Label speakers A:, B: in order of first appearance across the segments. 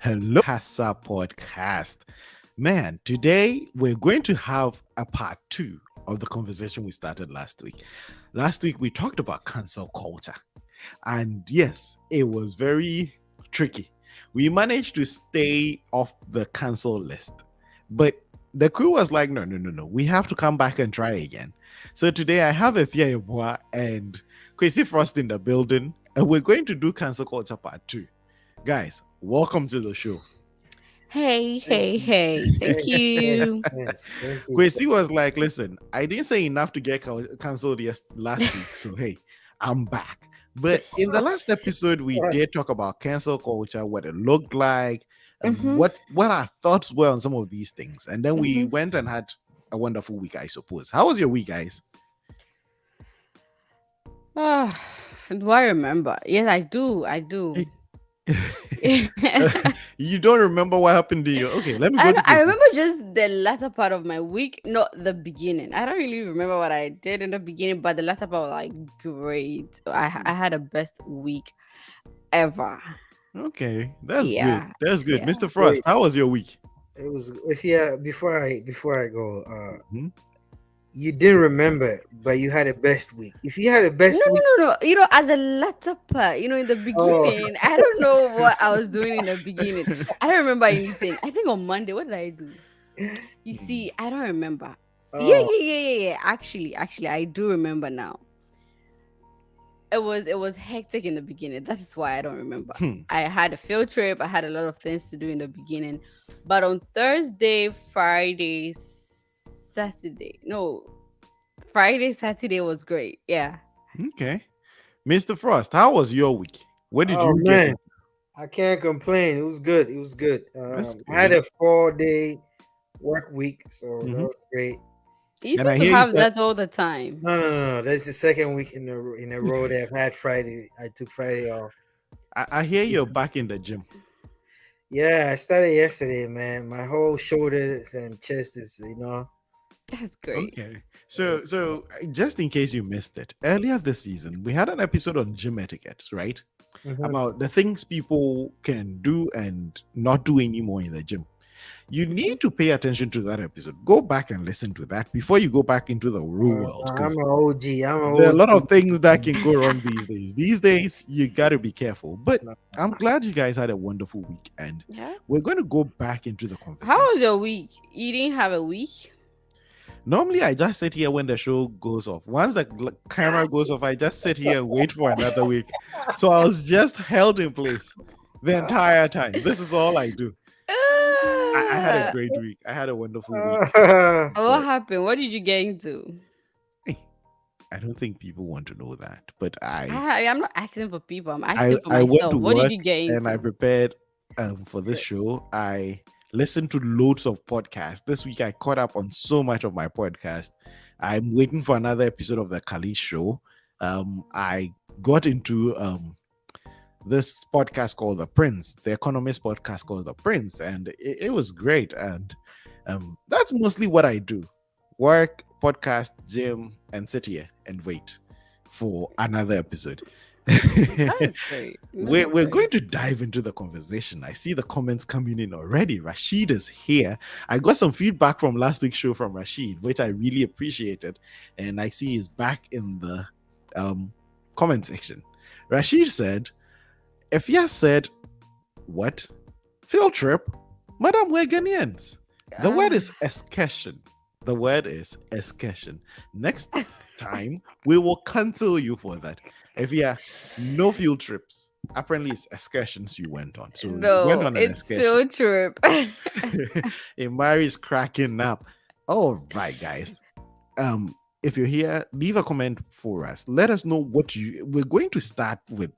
A: Hello, Casa Podcast. Man, today we're going to have a part two of the conversation we started last week. Last week we talked about cancel culture. And yes, it was very tricky. We managed to stay off the cancel list. But the crew was like, no. We have to come back and try again. So today I have Efia Yeboah and Kwesi Frost in the building. And we're going to do cancel culture part two. Guys, welcome to the show.
B: Hey,
C: Thank
B: hey,
C: you.
B: hey. Thank
C: Thanks,
B: you.
C: thank you.
A: Kwesi was like, listen, I didn't say enough to get cancelled last week. So, hey, I'm back. But in the last episode, we did talk about cancel culture, what it looked like,
B: Mm-hmm.
A: what our thoughts were on some of these things. And then we
B: Mm-hmm.
A: went and had a wonderful week, I suppose. How was your week, guys?
B: Ah, do I remember? Yes, I do. I do.
A: Hey.
B: I
A: You don't remember what happened to you? Okay, let me go to
B: I
A: Kwesi.
B: remember just the latter part of my week, not the beginning. I don't really remember what I did in the beginning, but the latter part was like great. I had a best week ever.
A: Okay, that's good.
B: Yeah,
A: That's good.
B: yeah.
A: Mr. Frost,
C: Wait,
A: how was your week?
C: it was if yeah. Before I go,
A: Hmm?
C: you didn't remember, but you had a best week. If you had a
B: No,
C: best week,
B: no, no, no. At the latter part, in the
C: oh,
B: beginning, I don't know what I was doing in the beginning. I don't remember anything. I think on Monday, what did I do? You see, I don't remember. Yeah,
C: oh,
B: yeah, yeah, yeah, yeah. Actually, I do remember now. It was hectic in the beginning. That is why I don't remember.
A: Hmm.
B: I had a field trip. I had a lot of things to do in the beginning, but on Thursday, Friday, Saturday, no, Friday, Saturday was great. Yeah.
A: Okay. Mr. Frost, how was your week? What did
C: oh
A: you get
C: man,
A: into?
C: I can't complain. It was good. It was good.
A: That's
C: I had
A: good.
C: a 4 day work week, so that
A: Hmm.
C: was great.
B: You
A: And
B: seem
A: I
B: to
A: hear you
B: have
A: said,
B: that all the time.
C: No. That's the second week in a row that I've had Friday. I took Friday off.
A: I hear you're back in the gym.
C: Yeah, I started yesterday, man. My whole shoulders and chest is,
B: That's great.
A: Okay. So just in case you missed it, earlier this season, we had an episode on gym etiquette, right?
C: Mhm.
A: About the things people can do and not do anymore in the gym. You
B: Mhm.
A: need to pay attention to that episode. Go back and listen to that before you go back into the real world
C: I'm
A: because
C: an OG. I'm an
A: there are a lot
C: OG.
A: of things that can go wrong these days. These days, you got to be careful. But
C: No.
A: I'm glad you guys had a wonderful week. And
B: Yeah.
A: we're going to go back into the
B: How
A: conversation.
B: was your week? You didn't have a week?
A: Normally, I just sit here when the show goes off. Once the camera goes off, I just sit here and wait for another week. So I was just held in place the entire time. This is all I do. I had a
B: Ah,
A: great week. I had a wonderful week.
B: what
A: But
B: happened? What did you get into?
A: hey, I don't think people want to know that. But
B: I'm not asking for people. I'm
A: I
B: asking for
A: I went to
B: myself. What did
A: work
B: you get
A: and I
B: into?
A: prepared for this show. I listened to loads of podcasts. This week I caught up on so much of my podcast. I'm waiting for another episode of the Kali show. I got into this podcast called The Prince, the economist podcast called The Prince, and it was great. And that's mostly what I do: work, podcast, gym, and sit here and wait for another episode.
B: That's great. That's
A: We're
B: great.
A: going to dive into the conversation. I see the comments coming in already. Rashid is here. I got some feedback from last week's show from Rashid, which I really appreciated. And I see he's back in the um, comment section. Rashid said, Efia said, what? Field trip? Madam, we're Ghanaians. The word is
B: Ah,
A: excursion. The word is excursion. Next time, we will cancel you for that. Efia, no field trips. Apparently, it's excursions you went on. So you went
B: no,
A: on an
B: it's
A: excursion.
B: field trip.
A: Imari's cracking up. All right, guys. If you're here, leave a comment for us. Let us know what you. We're going to start with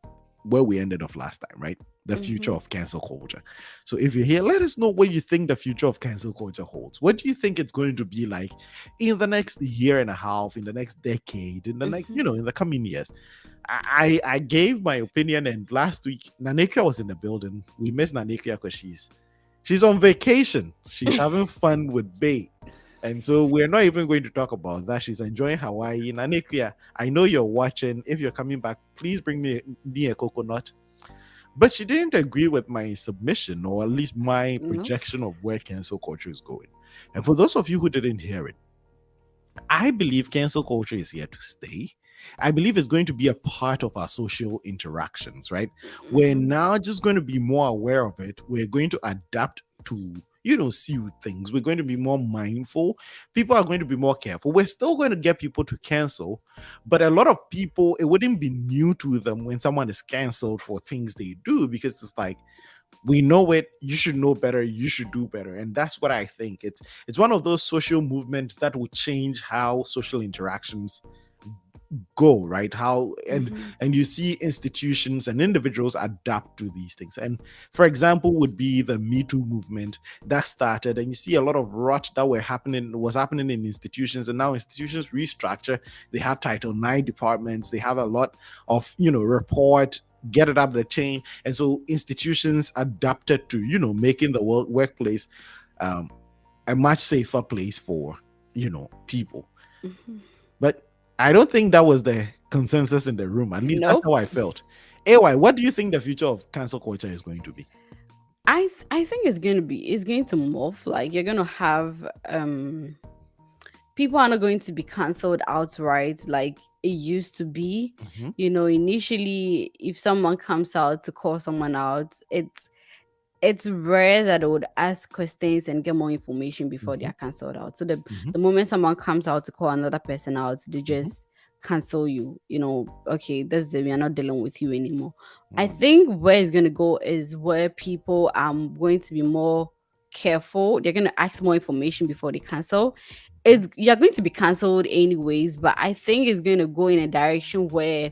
A: where we ended off last time, right? The future
B: Mhm.
A: of cancel culture. So if you're here, let us know what you think the future of cancel culture holds. What do you think it's going to be like in the next year and a half, in the next decade, in the next,
B: Mhm.
A: in the coming years? I gave my opinion, and last week Nanekia was in the building. We missed Nanekia because she's on vacation. She's having fun with Bay. And so we're not even going to talk about that. She's enjoying Hawaii. Nanekia, I know you're watching. If you're coming back, please bring me a coconut. but she didn't agree with my submission, or at least my
B: No.
A: projection of where cancel culture is going. And for those of you who didn't hear it, I believe cancel culture is here to stay. I believe it's going to be a part of our social interactions, right? We're
B: Mhm.
A: now just going to be more aware of it. We're going to adapt to, see things. We're going to be more mindful. People are going to be more careful. We're still going to get people to cancel, but a lot of people, it wouldn't be new to them when someone is canceled for things they do, because it's like, we know it, you should know better, you should do better. And that's what I think. It's one of those social movements that will change how social interactions go, right? How
B: Mhm.
A: and you see institutions and individuals adapt to these things. And for example would be the Me Too movement that started, and you see a lot of rot that was happening in institutions, and now institutions restructure. They have Title 9 departments, they have a lot of, report, get it up the chain. And so institutions adapted to, making the workplace um, a much safer place for, people.
B: Mhm.
A: But I don't think that was the consensus in the room. At least that's
B: Nope.
A: how I felt. AY, what do you think the future of cancel culture is going to be?
B: I think it's going to morph. Like you're gonna have people are not going to be cancelled outright like it used to be.
A: Mm-hmm,
B: Initially, if someone comes out to call someone out, it's rare that they would ask questions and get more information before they
A: mm-hmm,
B: are cancelled out. So the
A: mm-hmm,
B: the moment someone comes out to call another person out, they
A: mm-hmm,
B: just cancel you. Okay, that's it. We are not dealing with you anymore. I
A: mm,
B: think where it's gonna go is where people are going to be more careful. They're gonna ask more information before they cancel. It's You're going to be cancelled anyways, but I think it's going to go in a direction where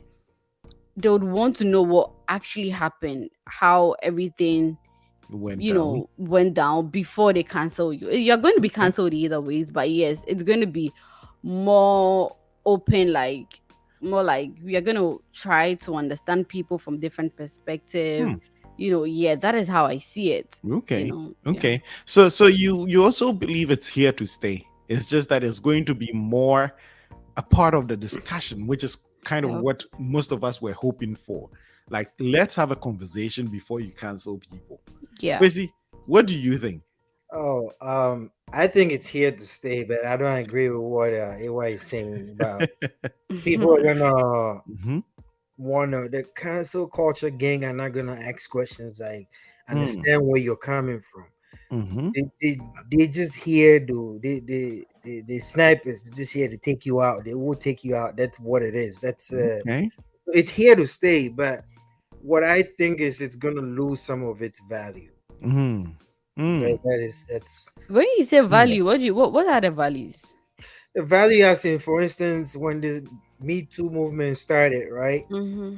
B: they would want to know what actually happened, how everything
A: went down.
B: went down before they cancel you. You're going to be
A: Okay.
B: cancelled either ways, but yes, it's going to be more open, like more like we are going to try to understand people from different perspective.
A: Hmm.
B: Yeah, that is how I see it.
A: Okay.
B: Yeah.
A: Okay. So you also believe it's here to stay. It's just that it's going to be more a part of the discussion, which is kind of
B: Yep.
A: what most of us were hoping for. Like, let's have a conversation before you cancel people.
B: Yeah.
A: Basically, what do you think?
C: Oh, I think it's here to stay, but I don't agree with what AY is saying about people are gonna
A: Mm-hmm.
C: wanna the cancel culture gang are not gonna ask questions like
A: Mm,
C: understand where you're coming from.
A: mm-hmm.
C: They they, they just here to they snipers just here to take you out. They will take you out. That's what it is. That's
A: Okay.
C: it's here to stay, but what I think is it's gonna lose some of its value.
A: Mm, mm,
C: That's
B: When you say
A: mm,
B: value, what are the values?
C: the value as in, for instance, when the Me Too movement started, right?
B: Mm-hmm.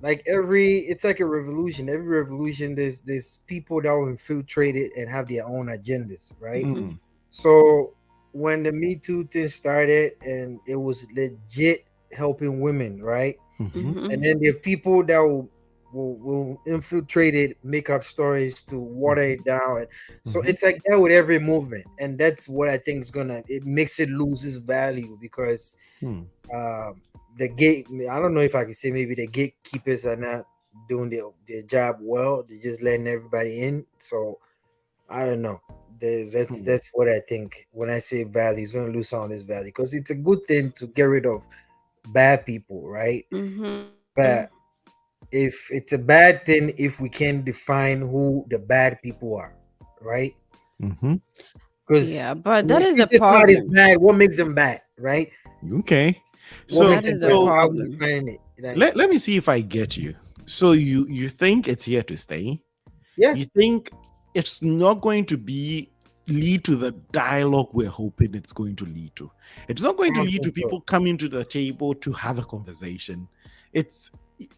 C: Like it's like a revolution. Every revolution, there's people that will infiltrate it and have their own agendas, right?
B: Mm-hmm.
A: mm,
C: So when the Me Too thing started and it was legit helping women, right?
A: mhm,
C: And
B: Mm-hmm.
C: then there are people that will infiltrate it, make up stories to water
A: mhm,
C: it down. So
A: mhm,
C: it's like that with every movement, and that's what I think is gonna it makes it lose its value because
A: mm,
C: um, the gate. I don't know if I can say maybe the gatekeepers are not doing their job well. They're just letting everybody in. So I don't know.
A: mm,
C: That's what I think when I say value. It's gonna lose some of this value because it's a good thing to get rid of bad people, right?
B: Mm-hmm.
C: But if it's a bad thing if we can define who the bad people are, right?
A: mhm.
B: Yeah,
C: Because
B: but that
C: if
B: is a
C: it's just not as
B: problem.
C: bad, what makes them bad, right?
A: Okay.
C: What
A: So
B: That
C: makes them
B: is a
C: bad?
A: so
C: How we
B: problem.
C: define it? Like,
A: let me see if I get you. So you think it's here to stay?
C: yeah,
A: You think it's not going to be lead to the dialogue we're hoping it's going to lead to? It's not going
C: I
A: to
C: don't
A: lead
C: think
A: to
C: so.
A: people coming to the table to have a conversation. It's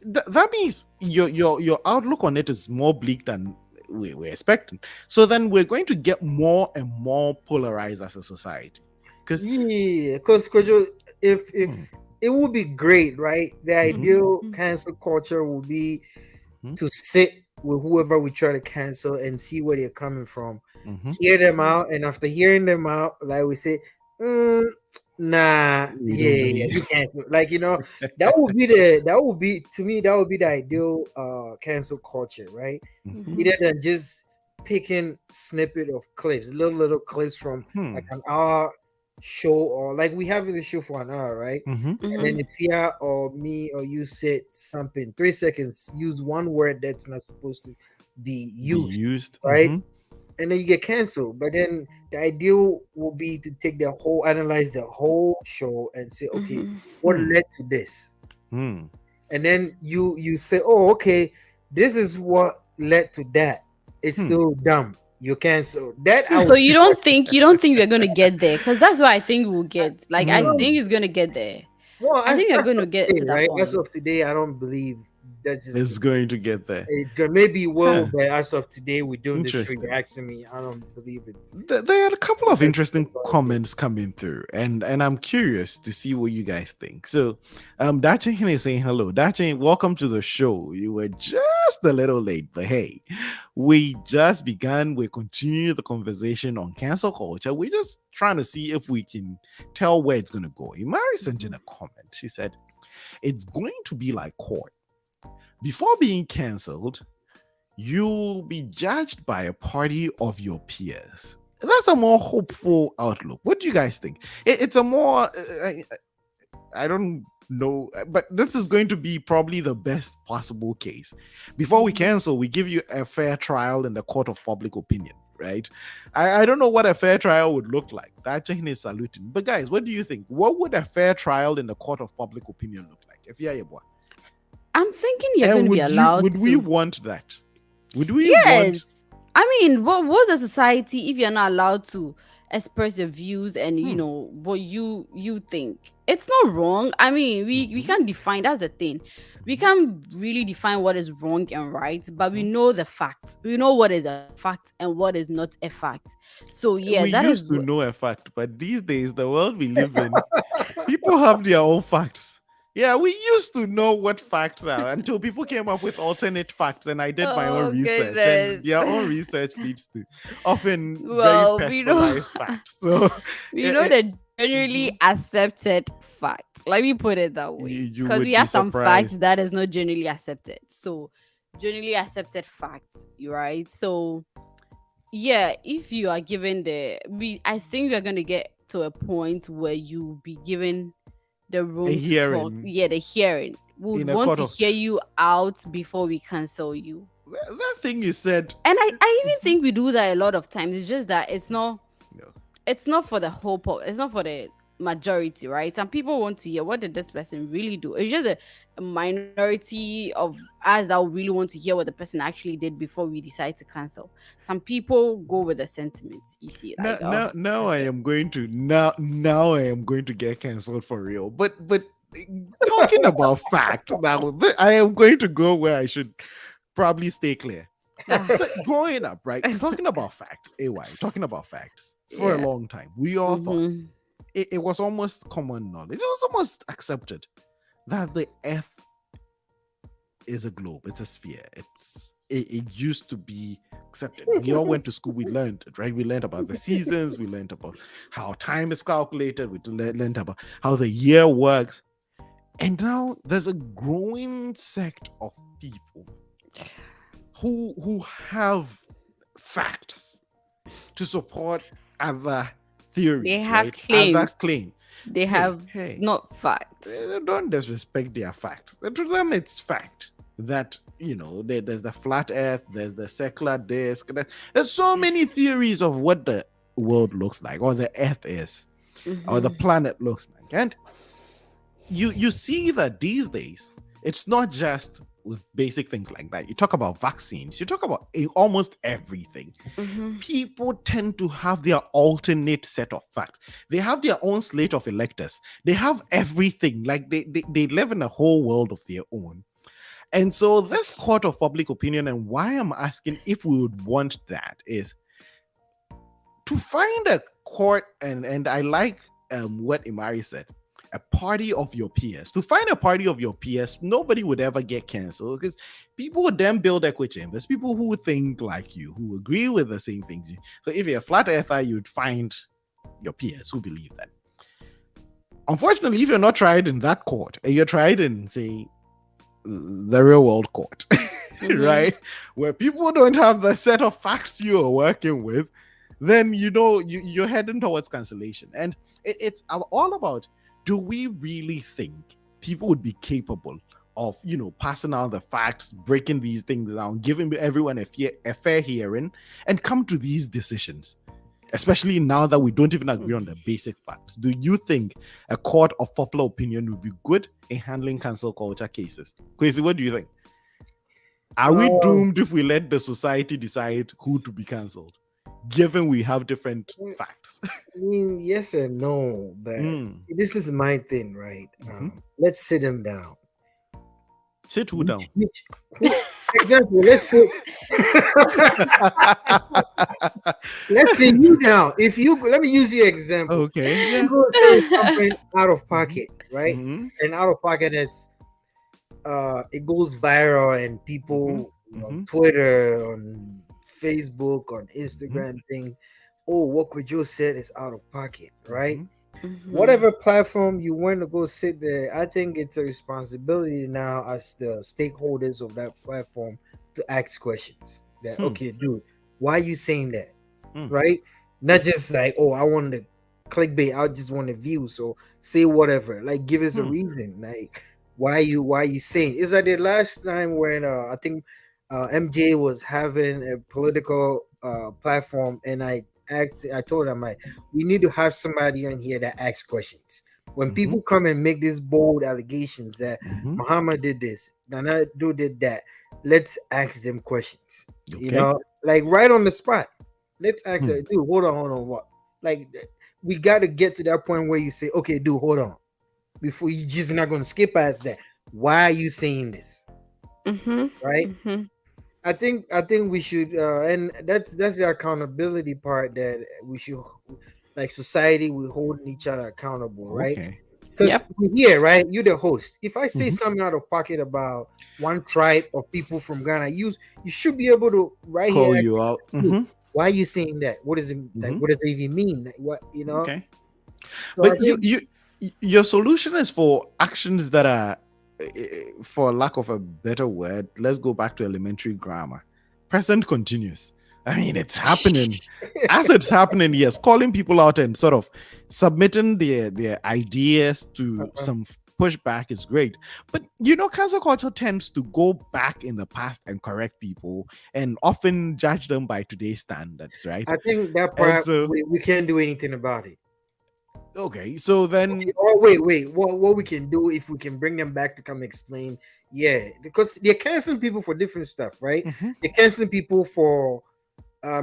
A: that means your outlook on it is more bleak than we're expecting. So then we're going to get more and more polarized as a society. Because
C: Yeah, because if it would be great, right? The
A: hmm
C: ideal
B: Mm-hmm.
C: cancel culture would be
A: hmm
C: to sit with whoever we try to cancel and see where they're coming from,
A: hmm
C: hear them
B: Mm-hmm.
C: out, and after hearing them out, like we say, mm, Nah,
A: We
C: yeah,
A: don't
C: yeah, yeah,
A: believe.
C: you can't that would be to me that would be the ideal cancel culture, right?
A: Mhm.
C: Either than just picking snippet of clips, little clips from like
A: Hmm.
C: an hour show, or like we have in the show for an hour, right?
A: Mhm.
C: And then
B: Mhm.
C: if Fia or me or you said something 3 seconds, use one word that's not supposed to be
A: Be
C: used,
A: used.
C: right?
A: Mhm.
C: And then you get canceled. But then the ideal will be to take the whole, analyze the whole show and say, okay,
B: Mhm.
C: what
A: Hmm.
C: led to this?
A: Hmm.
C: And then you say, oh, okay, this is what led to that. It's
A: Hmm.
C: still dumb. You cancel that. I
B: So
C: would.
B: you don't think we're gonna get there? Because that's what I think we'll get. Like I
A: Hmm.
B: think it's gonna get there.
C: Well,
B: I think we're
C: as
B: gonna
C: of
B: get
C: today,
B: to that
C: right? As
B: point.
C: of today, I don't believe that just
A: It's going to get there.
C: it's gonna maybe will,
A: Huh.
C: but as of today, we're doing this show. You're
A: Interesting.
C: asking me, I don't believe it's
A: There are a couple of
C: that's
A: interesting
C: gonna do.
A: comments coming through, and I'm curious to see what you guys think. So, Dachin is saying hello. Dachin, welcome to the show. You were just a little late, but hey, we just began. We continue the conversation on cancel culture. We're just trying to see if we can tell where it's going to go. Imari sent in
B: Mhm.
A: a comment. She said it's going to be like court. Before being canceled, you'll be judged by a party of your peers. That's a more hopeful outlook. What do you guys think? It's a more, I don't know, but this is going to be probably the best possible case. Before we
B: Mhm.
A: cancel, we give you a fair trial in the court of public opinion, right? I don't know what a fair trial would look like. That is saluting. But guys, what do you think? What would a fair trial in the court of public opinion look like? If you're a boy.
B: I'm thinking you're
A: And
B: gonna be allowed
A: would we
B: to.
A: want that? Would we want
B: Yes. I mean, what's a society if you're not allowed to express your views and
A: hmm,
B: what you think? It's not wrong. I mean, we
A: mhm,
B: can't define, that's the thing. We
A: mhm,
B: can't really define what is wrong and right, but we
A: mhm.
B: know the facts. We know what is a fact and what is not a fact. So yeah,
A: We
B: that is
A: used
B: what.
A: to know a fact, but these days, the world we live in, people have their own facts. Yeah, we used to know what facts are until people came up with alternate facts, and I did my own
B: Oh
A: research,
B: goodness.
A: and their own research leads to often very
B: Well, we know.
A: personalized facts. So,
B: We know
A: it,
B: the generally
A: mhm,
B: accepted facts. Let me put it that way.
A: you
B: Because we
A: would be
B: have some facts
A: surprised.
B: that is not generally accepted. So, generally accepted facts, you right? So, yeah, if you are given I think we're gonna get to a point where you be given the
A: A
B: room to talk.
A: hearing
B: Yeah, the hearing. We would
A: in a
B: want
A: court
B: to
A: of
B: hear you out before we cancel you.
A: that thing you said.
B: And I even think we do that a lot of times. It's just that
A: No.
B: it's not for the it's not for the majority, right? Some people want to hear what did this person really do. It's just a minority of us that really want to hear what the person actually did before we decide to cancel. Some people go with the sentiment, you see,
A: Now,
B: like, oh,
A: now
B: that's
A: I
B: it.
A: am going to now I am going to get cancelled for real. But talking about fact now, I am going to go where I should probably stay clear.
B: Ah,
A: But growing up, right, talking about facts, talking about facts for a
B: yeah.
A: long time, we all thought
B: Mm-hmm.
A: it was almost common knowledge. It was almost accepted that the Earth is a globe, it's a sphere. It used to be accepted. We all went to school, we learned it, right? We learned about the seasons, we learned about how time is calculated, we learned about how the year works. And now there's a growing sect of people who have facts to support other
B: They
A: theories,
B: have
A: right? Other
B: claims.
A: claim.
B: They
A: Hey,
B: have
A: hey,
B: not facts.
A: don't disrespect their facts. To them, it's fact that there's the flat Earth, there's the circular disk. There's so many theories of what the world looks like, or the Earth is, or the
B: Mm-hmm.
A: planet looks like, and you see that these days it's not just with basic things like that. You talk about vaccines, you talk about almost everything.
B: Mm-hmm.
A: People tend to have their alternate set of facts. They have their own slate of electors. They have everything. Like they live in a whole world of their own. And so this court of public opinion, and why I'm asking if we would want that, is to find a court, and I like what Imari said, a party of your peers. To find a party of your peers, nobody would ever get canceled because people would then build echo chambers. People who think like you, who agree with the same things. So if you're a flat earther, you'd find your peers who believe that. Unfortunately, if you're not tried in that court and you're tried in, say, the real world court,
B: Mm-hmm.
A: right, where people don't have the set of facts you are working with, then you're heading towards cancellation. And it's all about, do we really think people would be capable of passing out the facts, breaking these things down, giving everyone a fair hearing, and come to these decisions, especially now that we don't even agree on the basic facts? Do you think a court of popular opinion would be good in handling cancel culture cases? Kwesi, what do you think? Are we
C: Um,
A: doomed if we let the society decide who to be cancelled, given we have different facts?
C: I mean, yes and no, but
A: Mm.
C: this is my thing, right?
A: Mhm.
C: Let's sit him down.
A: Sit who down?
C: Who, example, let's say, let's say you down. If you let me use your example.
A: Okay,
C: You
A: yeah.
C: go say something out of
A: Mhm.
C: pocket, right?
A: Mhm.
C: And out of pocket is it goes viral and
A: Mhm.
C: people on
A: Mhm.
C: Twitter, on Facebook, on
A: Mhm.
C: Instagram think, oh, what could you said is out of pocket, right?
A: Mhm.
B: Mm-hmm.
C: Whatever platform you want to go sit there, I think it's a responsibility now as the stakeholders of that platform to ask questions. That
A: Hmm.
C: okay, dude, why are you saying that?
A: Hmm.
C: Right? Not just like, oh, I want to clickbait, I just want to view. So say whatever. Like give us a
A: Hmm.
C: reason. Like why you saying? Is that the last time when I think MJ was having a political platform and I told him like we need to have somebody on here that asks questions. When
A: Mhm.
C: people come and make these bold allegations that
A: Mhm.
C: Muhammad did this, Nana do did that, let's ask them questions. You
A: Okay.
C: know, like right on the spot. Let's ask
A: Hmm.
C: her, dude, hold on, what? Like we got to get to that point where you say, okay, dude, hold on, before you just not going to skip past that. Why are you saying this?
B: Mm-hmm.
C: Right?
B: Mm-hmm.
C: I think we should, and that's the accountability part that we should, like society, we holding each other accountable, right?
A: Okay.
C: Because
B: Yep.
C: here, right, you're the host. If I say
A: Mhm.
C: something out of pocket about one tribe of people from Ghana, you should be able to right here
A: Call
C: ask,
A: you out.
C: "Dude,
A: Mhm.
C: why are you saying that? What is it like?
A: Mhm.
C: What does it even mean? Like, what you know?
A: Okay.
C: So I
A: But you
C: think
A: you your solution is for actions that are, for lack of a better word, let's go back to elementary grammar. Present continuous. I mean, it's happening. As it's happening, yes, calling people out and sort of submitting their ideas to
C: uh,
A: some pushback is great. But cancel culture tends to go back in the past and correct people and often judge them by today's standards, right?
C: I think that
A: And
C: part
A: so,
C: we can't do anything about it.
A: okay, so
C: Okay.
A: then.
C: Oh wait. What we can do if we can bring them back to come explain? Yeah, because they're canceling people for different stuff, right?
A: Mhm.
C: They're canceling people for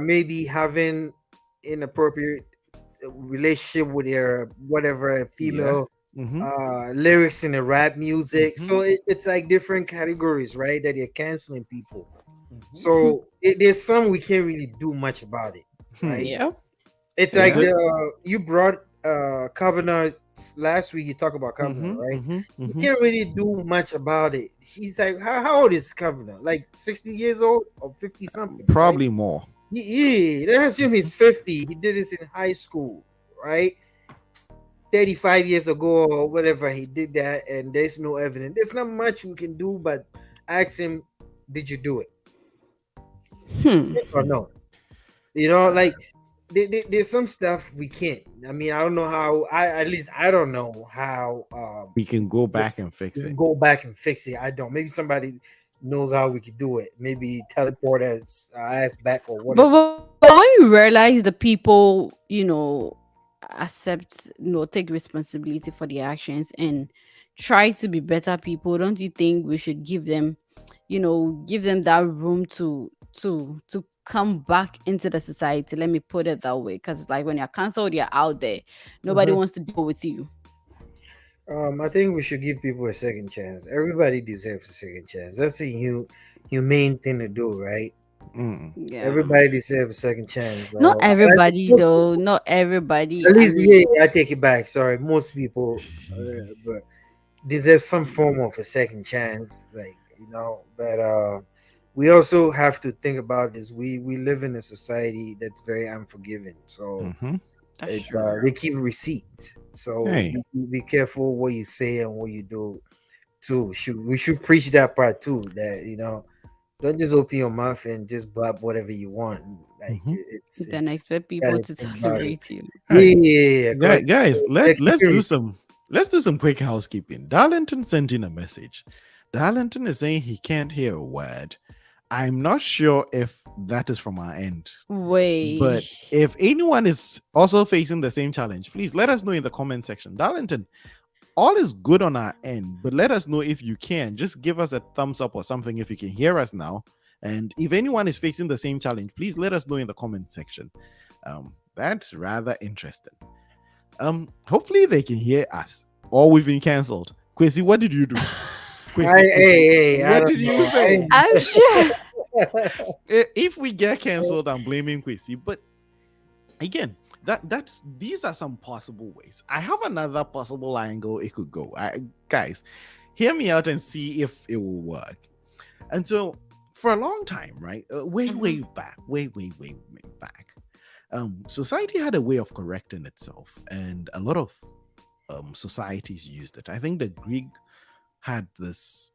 C: maybe having inappropriate relationship with their whatever
A: Yeah.
C: female
A: Mhm.
C: lyrics in the rap music. So
A: Mhm.
C: it's like different categories, right? That they're canceling people.
A: Mhm.
C: So there's some we can't really do much about it, right?
A: Hmm.
B: Yep.
C: It's like
A: Yeah.
C: the you brought Covenant last week. You talk about Covenant,
A: Mhm.
C: right?
A: Mhm.
C: You
A: Mhm.
C: can't really do much about it. She's like, how old is Covenant? Like 60 years old or 50 something, right?
A: Probably more.
C: Yeah, let's assume he's 50. He did this in high school, right? 35 years ago or whatever he did that, and there's no evidence. There's not much we can do, but ask him, did you do it?
B: Hmm.
C: Yes or no? You know, like there's some stuff we can't. I mean, I don't know how. At least I don't know how.
A: We can go
C: We
A: back and fix
C: can
A: it.
C: go back and fix it. I don't. Maybe somebody knows how we could do it. Maybe teleport us ass back or whatever.
B: But when you realize the people, accept, take responsibility for their actions and try to be better people, don't you think we should give them that room to come back into the society? Let me put it that way, because it's like when you're cancelled, you're out there. Nobody
C: Mhm.
B: wants to deal with you.
C: I think we should give people a second chance. Everybody deserves a second chance. That's a humane thing to do, right?
A: Mm.
B: Yeah.
C: Everybody deserves a second chance.
B: Not everybody
C: Most
B: though.
C: people,
B: Not everybody.
C: at
B: I
C: least, yeah,
B: mean,
C: I take it back. Sorry, most people, but deserve some form of a second chance, like But we also have to think about this. We live in a society that's very unforgiving. So
A: Mhm.
B: That's true.
C: They keep receipts. So
A: Hey.
C: be careful what you say and what you do too. We should preach that part too. That don't just open your mouth and just blab whatever you want. Like
A: Mhm.
B: Then
C: it's
B: expect
C: you
B: people
C: gotta
B: to
C: think about it.
B: tolerate you.
A: All right.
C: Yeah, correct.
A: Guys,
C: They're
A: let's
C: keeping
A: do
C: receipts.
A: some quick housekeeping. Darlington sent in a message. Darlington is saying he can't hear a word. I'm not sure if that is from our end,
B: Wait.
A: but if anyone is also facing the same challenge, please let us know in the comment section. Darlington, all is good on our end, but let us know if you can. Just give us a thumbs up or something if you can hear us now. And if anyone is facing the same challenge, please let us know in the comment section. That's rather interesting. Hopefully they can hear us, or we've been cancelled. Quincy, what did you do? Quincy,
C: I
A: what
C: don't
A: did you
C: know.
A: say?
B: I'm sure.
A: If we get cancelled, I'm blaming Quincy. But again, that's these are some possible ways. I have another possible angle it could go. Guys, hear me out and see if it will work. And so, for a long time, right, way back, way back, society had a way of correcting itself, and a lot of societies used it. I think the Greek had this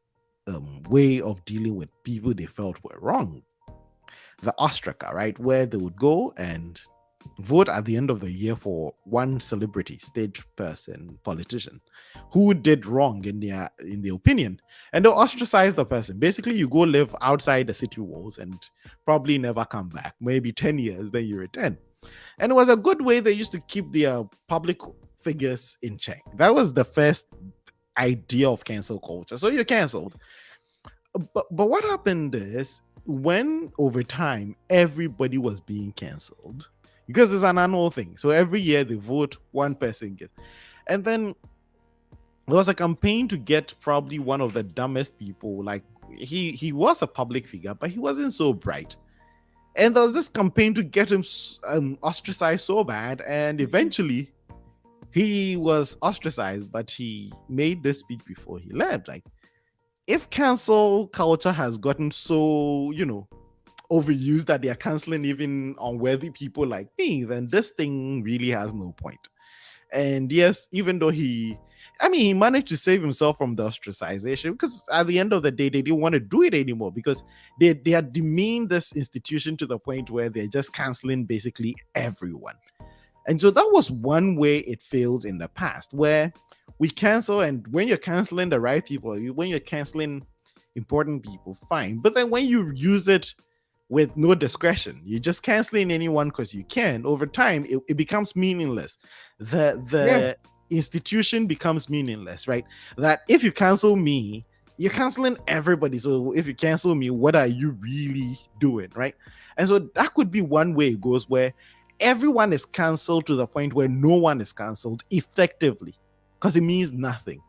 A: way of dealing with people they felt were wrong. The ostraca, right, where they would go and vote at the end of the year for one celebrity, stage person, politician who did wrong in their opinion, and they'll ostracize the person. Basically, you go live outside the city walls and probably never come back. Maybe 10 years, then you return. And it was a good way they used to keep their public figures in check. That was the first idea of cancel culture. So you're canceled. But what happened is when over time everybody was being cancelled because it's an annual thing. So every year they vote, one person gets, and then there was a campaign to get probably one of the dumbest people. Like he was a public figure, but he wasn't so bright. And there was this campaign to get him ostracized so bad, and eventually he was ostracized. But he made this speech before he left, like, if cancel culture has gotten so, overused that they are canceling even unworthy people like me, then this thing really has no point. And yes, even though he managed to save himself from the ostracization because at the end of the day, they didn't want to do it anymore because they had demeaned this institution to the point where they're just canceling basically everyone. And so that was one way it failed in the past, where we cancel, and when you're canceling the right people, when you're canceling important people, fine. But then when you use it with no discretion, you're just canceling anyone because you can. Over time, it becomes meaningless.
C: Yeah,
A: The institution becomes meaningless, right? That if you cancel me, you're canceling everybody. So if you cancel me, what are you really doing, right? And so that could be one way it goes, where everyone is cancelled to the point where no one is cancelled effectively because it means nothing.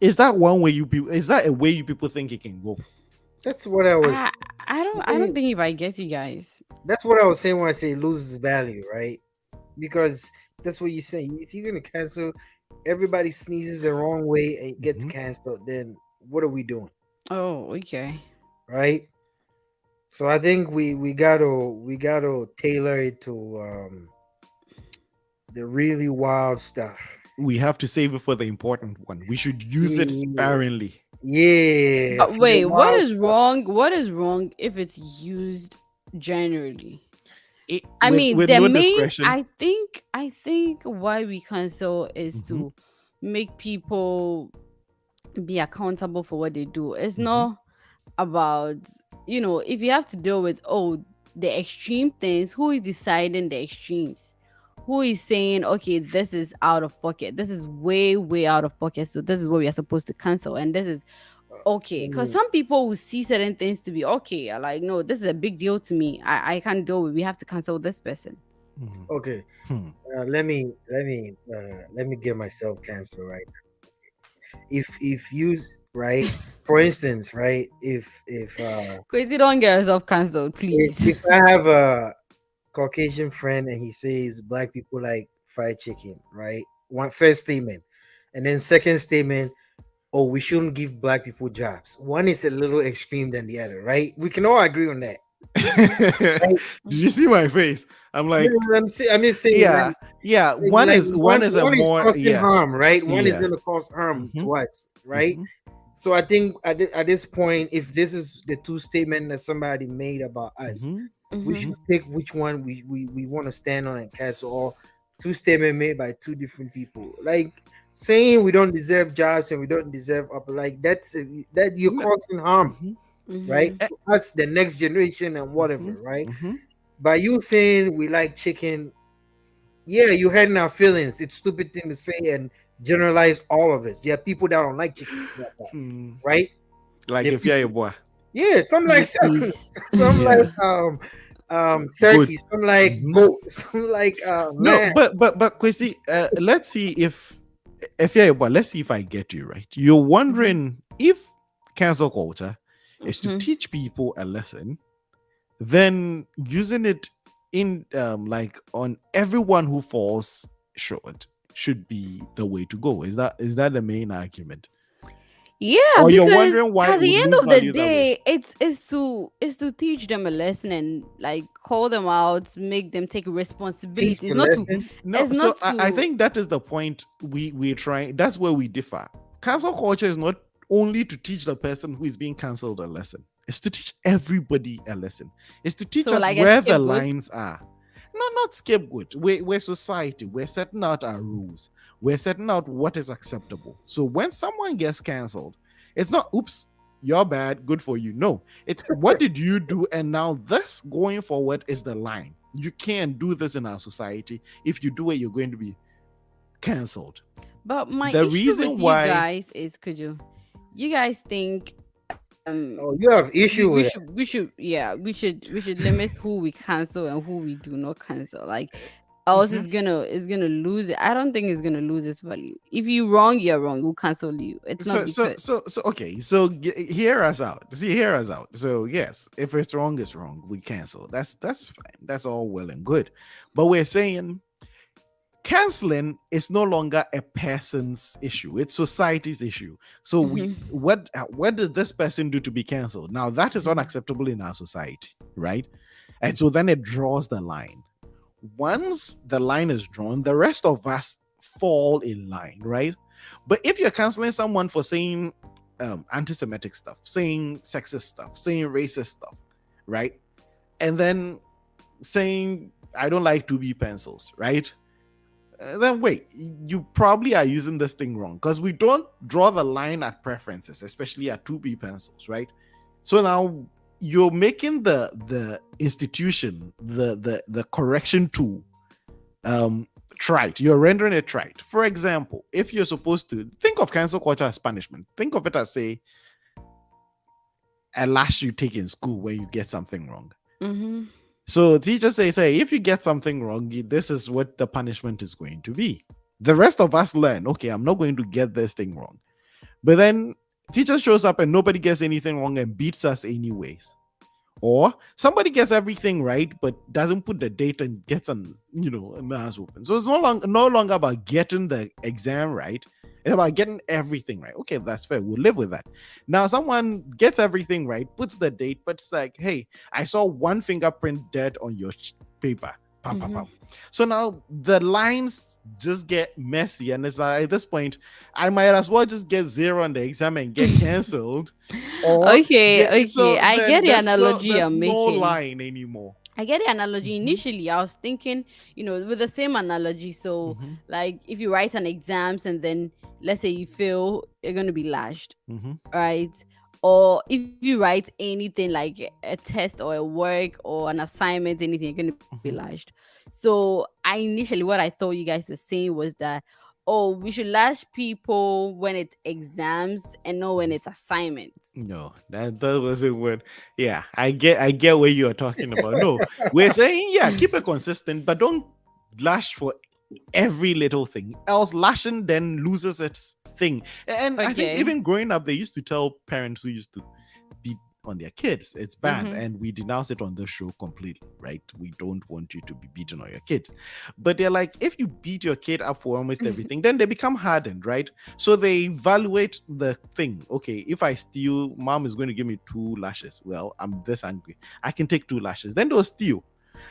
A: Is that one way is that a way you people think it can go?
C: that's what I was.
B: I I don't think if I get you guys.
C: That's what I was saying when I say it loses value, right? Because that's what you're saying. If you're gonna cancel, everybody sneezes the wrong way and gets
A: Mhm.
C: canceled. Then what are we doing,
B: Oh, okay.
C: right? So I think we gotta tailor it to the really wild stuff.
A: We have to save it for the important one. We should use it
C: Yeah,
A: sparingly.
C: yeah,
B: But
C: for the
B: wait, what
C: wild
B: is
C: stuff.
B: wrong? What is wrong if it's used generally? I
A: With
B: mean, the
A: no
B: main,
A: discretion.
B: I think why we cancel is
A: Mhm,
B: to make people be accountable for what they do. It's
A: mhm,
B: not about, if you have to deal with, the extreme things, who is deciding the extremes? Who is saying, okay, this is out of pocket, this is way way out of pocket, so this is what we are supposed to cancel, and this is okay? Because
C: Mm,
B: some people will see certain things to be okay, are like, no, this is a big deal to me, I can't deal with, we have to cancel this person.
A: mhm,
C: okay,
A: hmm.
C: let me get myself canceled, right? If you right, for instance, right,
B: Crazy, don't get yourself cancelled, please.
C: if I have a Caucasian friend and he says black people like fried chicken, right? One first statement, and then second statement, oh, we shouldn't give black people jobs. One is a little extreme than the other, right? We can all agree on that.
A: Did
C: right?
A: you see my face? I'm
C: Yeah,
A: like,
C: I'm just saying,
A: yeah, yeah. One
C: like
A: is one
C: one
A: is a
C: one is
A: more,
C: causing
A: yeah,
C: harm, right? One is
A: yeah.
C: going to cause harm
A: Hmm.
C: to us, right?
A: Hmm.
C: So I think at this point, if this is the two statement that somebody made about us,
A: Hmm.
C: we
B: Mm-hmm.
C: should pick which one we want to stand on and cancel, or two statement made by two different people. Like saying we don't deserve jobs and we don't deserve up, like that you're
A: No.
C: causing harm,
A: Hmm.
C: right?
B: Mm-hmm.
A: Eh,
C: To us, the next generation and
A: mhm,
C: whatever, right?
A: mhm.
C: By you saying we like chicken, yeah, you hurting our feelings. It's stupid thing to say and generalize all of us. Yeah, people that don't like chicken,
A: Hmm.
C: right?
A: Like
C: The
A: if you're a
C: people,
A: boy,
C: yeah, some like salmon,
B: Please.
C: some like
A: yeah, good.
C: turkey, some like
A: Hmm.
C: goat, some like
A: No,
C: lamb.
A: but Kwesi, let's see if you're a boy, let's see if I get you right. You're
B: Mm-hmm.
A: wondering if cancel culture is to
B: Mm-hmm.
A: teach people a lesson, then using it in like on everyone who falls short should be the way to go. Is that the main argument?
B: Yeah,
A: Or you're
B: because
A: wondering why
B: at
A: it
B: the
A: would
B: end
A: lose
B: of the
A: value that way?
B: day, it's to teach them a lesson and like call them out, make them take
C: Teach
B: responsibility.
C: the
B: It's not to
C: lesson.
A: No,
B: it's
A: so
B: not
A: I
B: to
A: think that is the point we're trying. That's where we differ. Cancel culture is not only to teach the person who is being cancelled a lesson. It's to teach everybody a lesson. It's to teach
B: so
A: us
B: like a
A: where the
B: scapegoat.
A: lines are. No, not scapegoat. We're society. We're setting out our rules. We're setting out what is acceptable. So when someone gets cancelled, it's not oops, you're bad, good for you. No, it's what did you do? And now this going forward is the line. You can't do this in our society. If you do it, you're going to be cancelled.
B: But my
A: The
B: issue with
A: reason
B: you
A: why,
B: guys is could you guys think
C: Oh, you have
B: we,
C: issue
B: we
C: with it.
B: should we should yeah we should limit who we cancel and who we do not cancel, like else
A: mhm.
B: it's gonna lose it. I don't think it's gonna lose its value. If you wrong, you're wrong, we'll cancel you. It's not because
A: Okay, so hear us out. See, hear us out. So yes, if it's wrong, it's wrong. We cancel. That's fine. That's all well and good. But we're saying canceling is no longer a person's issue, it's society's issue. So we
B: hmm
A: what did this person do to be canceled? Now that is
B: hmm
A: unacceptable in our society, right? And so then it draws the line. Once the line is drawn, the rest of us fall in line, right? But if you're canceling someone for saying anti-Semitic stuff, saying sexist stuff, saying racist stuff, right, and then saying I don't like 2B pencils, right, then wait, you probably are using this thing wrong, because we don't draw the line at preferences, especially at 2B pencils, right? So now you're making the institution, the correction tool, trite. You're rendering it trite. For example, if you're supposed to think of cancel culture as punishment, think of it as, say, a lash you take in school when you get something wrong.
B: hmm
A: So teachers say, if you get something wrong, this is what the punishment is going to be. The rest of us learn, okay, I'm not going to get this thing wrong. But then teacher shows up and nobody gets anything wrong and beats us anyways. Or somebody gets everything right but doesn't put the date and gets an ass open. So it's no longer about getting the exam right. It's about getting everything right. Okay, that's fair. We'll live with that. Now someone gets everything right, puts the date, but it's like, hey, I saw one fingerprint dead on your paper. Pam, pam,
B: hmm
A: pam. So now the lines just get messy, and it's like at this point, I might as well just get zero on the exam and get cancelled, or
B: okay, okay,
A: so
B: I get
A: then
B: the
A: there's no
B: analogy you're
A: there's no
B: making.
A: line anymore.
B: I get the analogy.
A: Mhm,
B: Initially, I was thinking, with the same analogy. So,
A: mhm,
B: like, if you write an exams and then let's say you fail, you're gonna be lashed,
A: mhm,
B: right? Or if you write anything like a test or a work or an assignment, anything, you're gonna be
A: mhm.
B: lashed. So, I initially what I thought you guys were saying was that, oh, we should lash people when it's exams and not when it's assignments.
A: No, that wasn't what. Yeah, I get what you are talking about. No, we're saying, yeah, keep it consistent, but don't lash for every little thing. Else, lashing then loses its thing. And I think
B: Okay.
A: even growing up, they used to tell parents who used to beat on their kids. It's banned,
B: Mm-hmm.
A: and we denounce it on the show completely, right? We don't want you to be beaten on your kids. But they're like, if you beat your kid up for almost everything, then they become hardened, right? So they evaluate the thing. Okay, if I steal, mom is going to give me 2 lashes. Well, I'm this angry. I can take 2 lashes. Then they'll steal.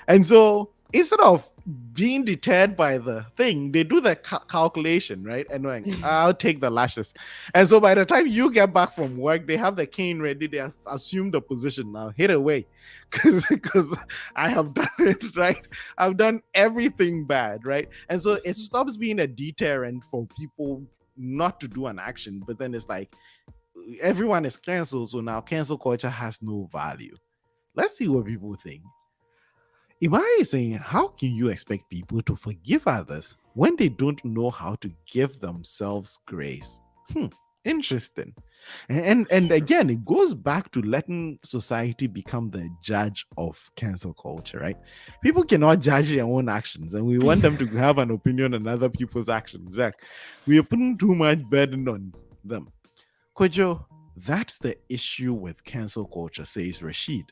A: And so instead of being deterred by the thing, they do the calculation, right? And like, I'll take the lashes. And so by the time you get back from work, they have the cane ready. They have assumed the position now. Hit away, because I have done it right. I've done everything bad, right? And so it stops being a deterrent for people not to do an action. But then it's like everyone is canceled, so now cancel culture has no value. Let's see what people think. Imari is saying, how can you expect people to forgive others when they don't know how to give themselves grace? Interesting. And again, it goes back to letting society become the judge of cancel culture, right? People cannot judge their own actions, and we want them to have an opinion on other people's actions. Jack, we are putting too much burden on them. Kojo, that's the issue with cancel culture, says Rashid.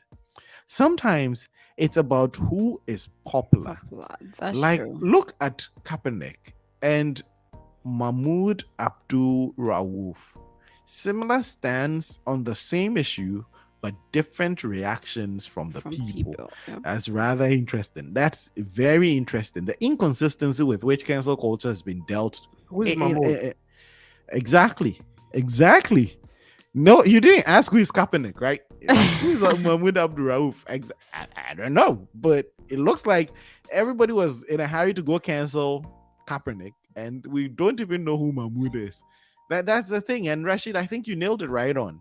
A: Sometimes it's about who is popular.
B: Popular. That's
A: Like,
B: true.
A: look at Kaepernick and Mahmoud Abdul Rauf. Similar stance on the same issue, but different reactions from the
B: From
A: people.
B: people. Yep.
A: That's rather interesting. That's very interesting. The inconsistency with which cancel culture has been dealt.
C: Who's
A: Eh, eh,
C: Mahmoud?
A: eh, eh, Exactly. Exactly. No, you didn't ask who is Kaepernick, right? Like, who is Mahmoud Abdul Rauf? I don't know, but it looks like everybody was in a hurry to go cancel Kaepernick, and we don't even know who Mahmoud is. That's the thing. And Rashid, I think you nailed it right on.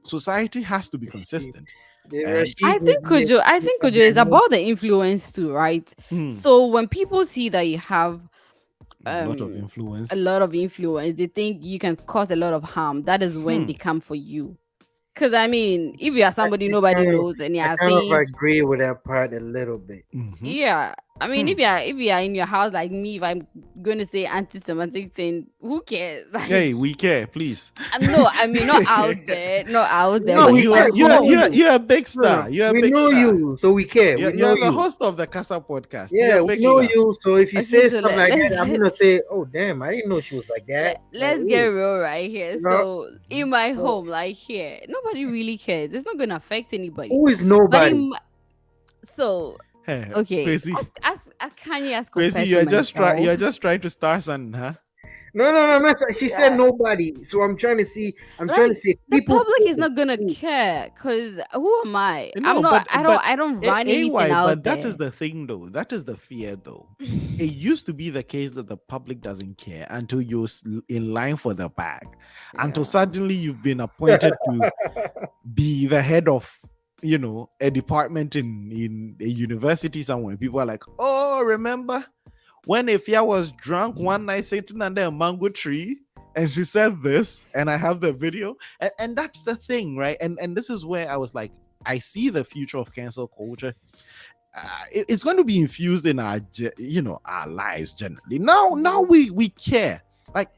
A: Society has to be consistent,
C: The
A: and
B: I
C: Rashid
B: think Kojo, I think Kojo is about the influence too, right?
A: hmm,
B: So when people see that you have
A: a lot of
B: um a
A: influence.
B: lot of influence, they think you can cause a lot of harm. That is when
A: Hmm.
B: they come for you. Because I mean, if you are somebody
C: I
B: nobody
C: kind of,
B: knows and you
C: I
B: are
C: kind of
B: saying,
C: agree with that part a little bit.
A: Mm-hmm.
B: yeah, I mean,
A: Hmm.
B: if you are in your house like me, if I'm going to say anti-Semitic thing, who cares?
A: Hey,
B: Like,
A: we care, please.
B: no, I mean, not out there, not out there,
C: No,
A: Hey,
B: but
C: we
A: you
B: if
A: are
C: care.
B: at
C: We
A: you are
C: know
A: you are
B: home,
C: you.
A: you're a big
C: No, no,
A: star. You're a
C: we
A: big
C: know
A: star.
C: you, so we care. We know
A: You're the
C: you.
A: host of the Casa podcast. You're a
C: Yeah, we
A: big
C: know
A: star.
C: you. So if you
B: okay,
C: say
B: so
C: stuff like that, I'm
B: let's
C: gonna say, "Oh, damn, I didn't know she was like that." Like,
B: let's get
C: ooh,
B: real right here.
C: you know,
B: So in my
C: so
B: home, like here, nobody really cares. It's not gonna affect anybody.
C: who is
B: But
C: nobody?
B: so
A: Hey,
B: okay,
A: Kwesi,
B: as Kanye as
A: Kwesi,
B: compared to myself.
A: you're just trying to star something, huh?
C: No, no, no. I'm not, she said
B: Yeah,
C: nobody. So I'm trying to see. I'm trying to
B: like
C: see
B: the
C: people.
B: public is
C: Who,
B: not gonna
C: who,
B: care because who am I? I'm
A: No,
B: not.
A: but
B: I don't run anything
A: AY,
B: out
A: but that is
B: there.
A: the thing though. That is the fear though. It used to be the case that the public doesn't care until you're in line for the bag, until
B: Yeah.
A: suddenly you've been appointed to be the head of a department in a university somewhere. People are like, oh, remember when Ifya was drunk one night sitting under a mango tree and she said this, and I have the video, and that's the thing, right? And this is where I was like, I see the future of cancel culture. It's going to be infused in our our lives generally. Now we care. Like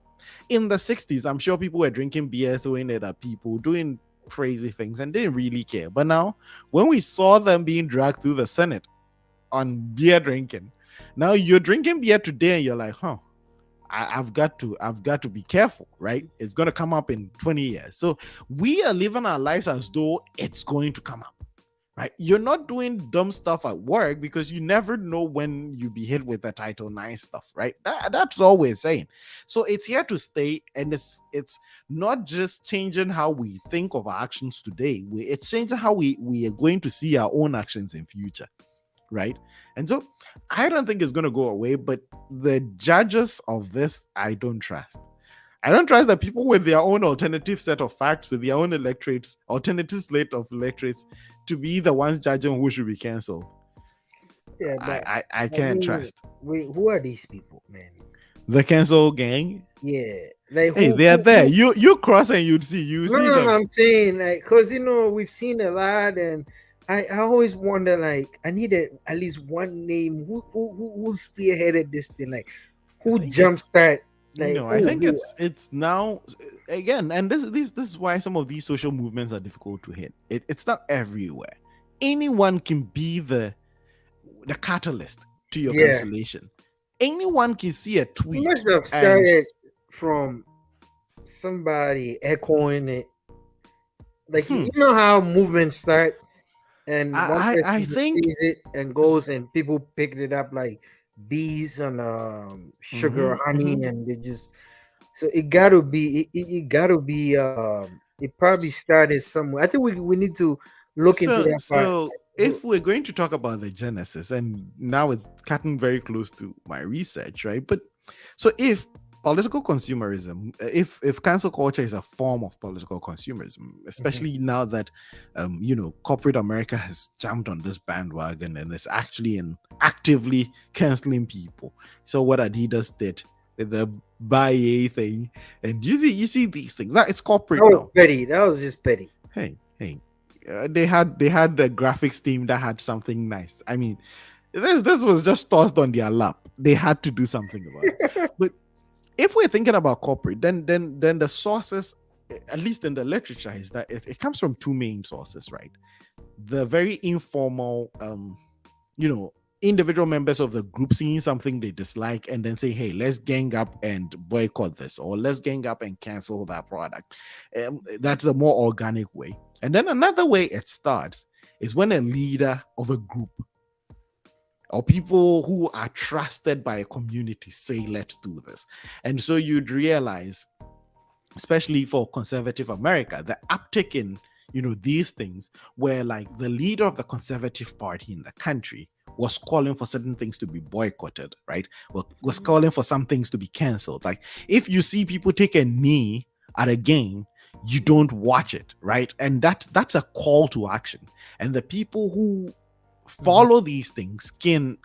A: in the 60s, I'm sure people were drinking beer, throwing it at people, doing crazy things, and didn't really care. But now when we saw them being dragged through the Senate on beer drinking, now you're drinking beer today and you're like, huh, I've got to be careful, right? It's gonna come up in 20 years. So we are living our lives as though it's going to come up. Right? You're not doing dumb stuff at work because you never know when you be hit with the Title 9 stuff, right? That's all we're saying. So it's here to stay, and it's not just changing how we think of our actions today. It's changing how we are going to see our own actions in future, right? And so I don't think it's going to go away, but the judges of this, I don't trust. I don't trust that people with their own alternative set of facts, with their own electorates, alternative slate of electorates, to be the ones judging who should be cancelled.
C: yeah,
A: I
C: but
A: can't trust.
C: who are these people, man?
A: The cancel gang.
C: Yeah, like
A: Hey, they're there. You cross and you
C: No,
A: see
C: no, no,
A: them.
C: I'm saying like, cause we've seen a lot, and I always wonder like I need at least one name who spearheaded this thing, like
A: I
C: who
A: think it's
C: jumpstart. Like,
A: I think
C: who
A: it's now again, and this is why some of these social movements are difficult to hit. It's not everywhere. Anyone can be the catalyst to your
C: yeah.
A: cancellation. Anyone can see a
C: It
A: tweet
C: must have
A: and
C: started from somebody echoing it. Like,
A: hmm,
C: you know how movements start, and one
A: I
C: person just
A: think
C: sees it and goes, and people picked it up like bees on sugar or honey, and they just, so it gotta be it gotta be it probably started somewhere. I think we need to look into
A: so
C: that part.
A: so if we're going to talk about the genesis, and now it's cutting very close to my research, right? But so if political consumerism, if cancel culture is a form of political consumerism,
C: Mhm.
A: especially now that corporate America has jumped on this bandwagon and is actually in actively canceling people. So what Adidas did with the buy a thing, and you see these things. Now it's
C: That
A: corporate
C: was
A: now.
C: petty. That was just petty.
A: Hey, they had the graphics team that had something nice. I mean, this was just tossed on their lap. They had to do something about it. But if we're thinking about corporate, then the sources, at least in the literature, is that it comes from two main sources, right? The very informal, individual members of the group seeing something they dislike and then say, hey, let's gang up and boycott this, or let's gang up and cancel that product. That's a more organic way. And then another way it starts is when a leader of a group or people who are trusted by a community say, let's do this. And so you'd realize, especially for conservative America, the uptick in these things, where like the leader of the conservative party in the country was calling for certain things to be boycotted, right? Was
B: Mhm.
A: calling for some things to be canceled. Like if you see people take a knee at a game, you don't watch it, right? And that's a call to action. And the people who
C: Mhm.
A: follow these things can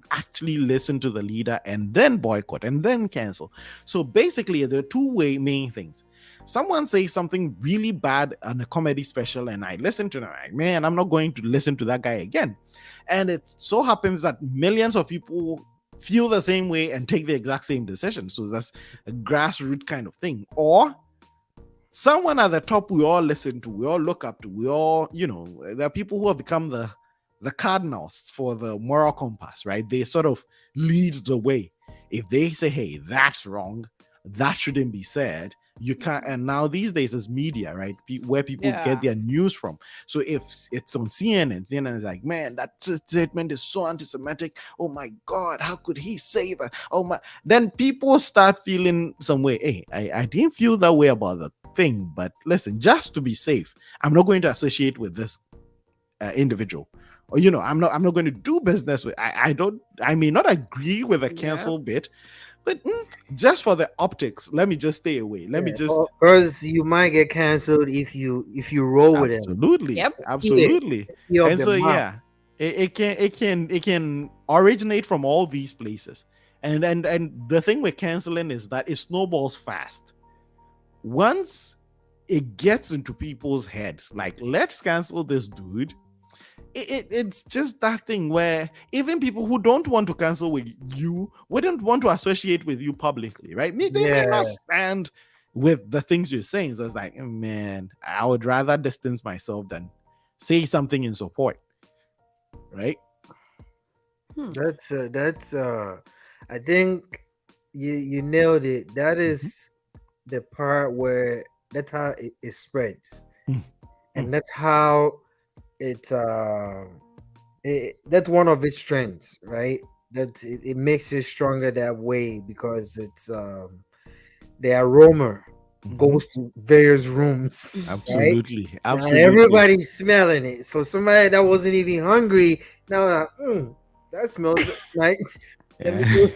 A: actually listen to the leader and then boycott and then cancel. So basically there are two main things. Someone says something really bad on a comedy special and I listen to them, like, man, I'm not going to listen to that guy again. And it so happens that millions of people feel the same way and take the exact same decision. So that's a grassroots kind of thing. Or someone at the top we all listen to, we all look up to, we all, there are people who have become the cardinals for the moral compass, right? They sort of lead the way. If they say, hey, that's wrong, that shouldn't be said, you can't. And now these days is media, right? Where people get
B: Yeah.
A: their news from. So if it's on CNN is like, man, that statement is so anti-Semitic. Oh my God, how could he say that? Oh my. Then people start feeling some way. Hey, I didn't feel that way about the thing, but listen, just to be safe, I'm not going to associate with this individual, or I'm not going to do business with. I don't. I may not agree with the
B: Yeah.
A: cancel bit, but just for the optics, let me just stay away. Let me
C: Yeah,
A: just
C: because you might get canceled if you roll with them.
A: absolutely,
B: Yep.
C: Yeah,
A: absolutely.
C: fear of
A: And
C: the
A: so
C: mouth.
A: yeah, it can originate from all these places. And the thing with canceling is that it snowballs fast. Once it gets into people's heads, like, let's cancel this dude, it's just that thing where even people who don't want to cancel with you wouldn't want to associate with you publicly, right? They may not
C: Yeah,
A: stand with the things you're saying. So it's like, man, I would rather distance myself than say something in support, right?
B: Hmm.
C: that's. I think you nailed it. That
A: Mhm.
C: is the part where that's how it spreads,
A: Mm, mm,
C: and that's how it. That's one of its strengths, right? It makes it stronger that way because it's the aroma
A: mhm.
C: goes to various rooms, right?
A: Absolutely,
C: Now
A: absolutely.
C: everybody's smelling it. So somebody that wasn't even hungry now, like, that smells nice. Let me
A: Yeah.
C: go.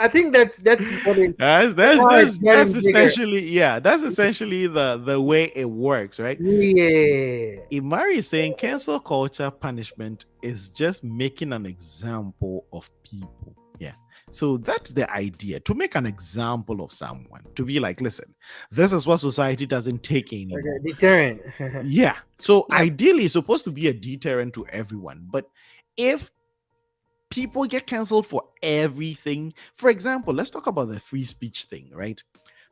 C: I think that's what it.
A: that's
C: That's
A: that's
C: how it's
A: that's that's
C: getting bigger.
A: essentially, yeah, that's essentially the way it works, right?
C: Yeah,
A: Imari is saying cancel culture punishment is just making an example of people. Yeah. So that's the idea, to make an example of someone, to be like, listen, this is what society doesn't take
C: like a
A: anymore.
C: deterrent.
A: Yeah. So
B: Yep.
A: ideally, it's supposed to be a deterrent to everyone. But if people get canceled for everything. For example, let's talk about the free speech thing, right?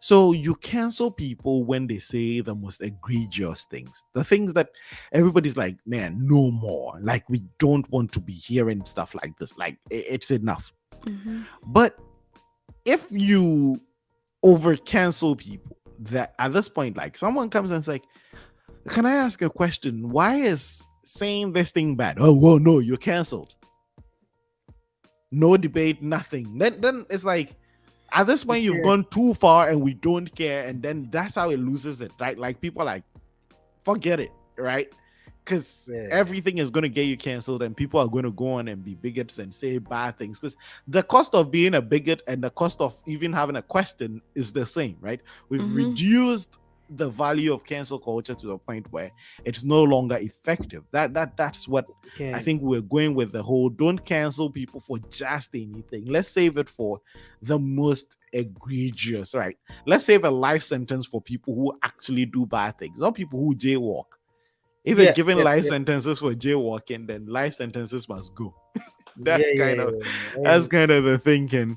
A: So you cancel people when they say the most egregious things, the things that everybody's like, man, no more. Like, we don't want to be hearing stuff like this. Like, it's enough.
B: Mhm.
A: But if you over cancel people, that at this point, like, someone comes and it's like, can I ask a question? Why is saying this thing bad? Oh, well, no, you're canceled. No debate, nothing. Then it's like, at this point, you've gone too far and we don't care. And then that's how it loses it, right? Like, people are like, forget it, right? Because everything is going to get you canceled and people are going to go on and be bigots and say bad things. Because the cost of being a bigot and the cost of even having a question is the same, right? We've reduced the value of cancel culture to the point where it's no longer effective. That's what I think we're going with, the whole don't cancel people for just anything. Let's save it for the most egregious, right? Let's save a life sentence for people who actually do bad things, not people who jaywalk. If you're given life sentences for jaywalking, then life sentences must go. That's kind of the thinking.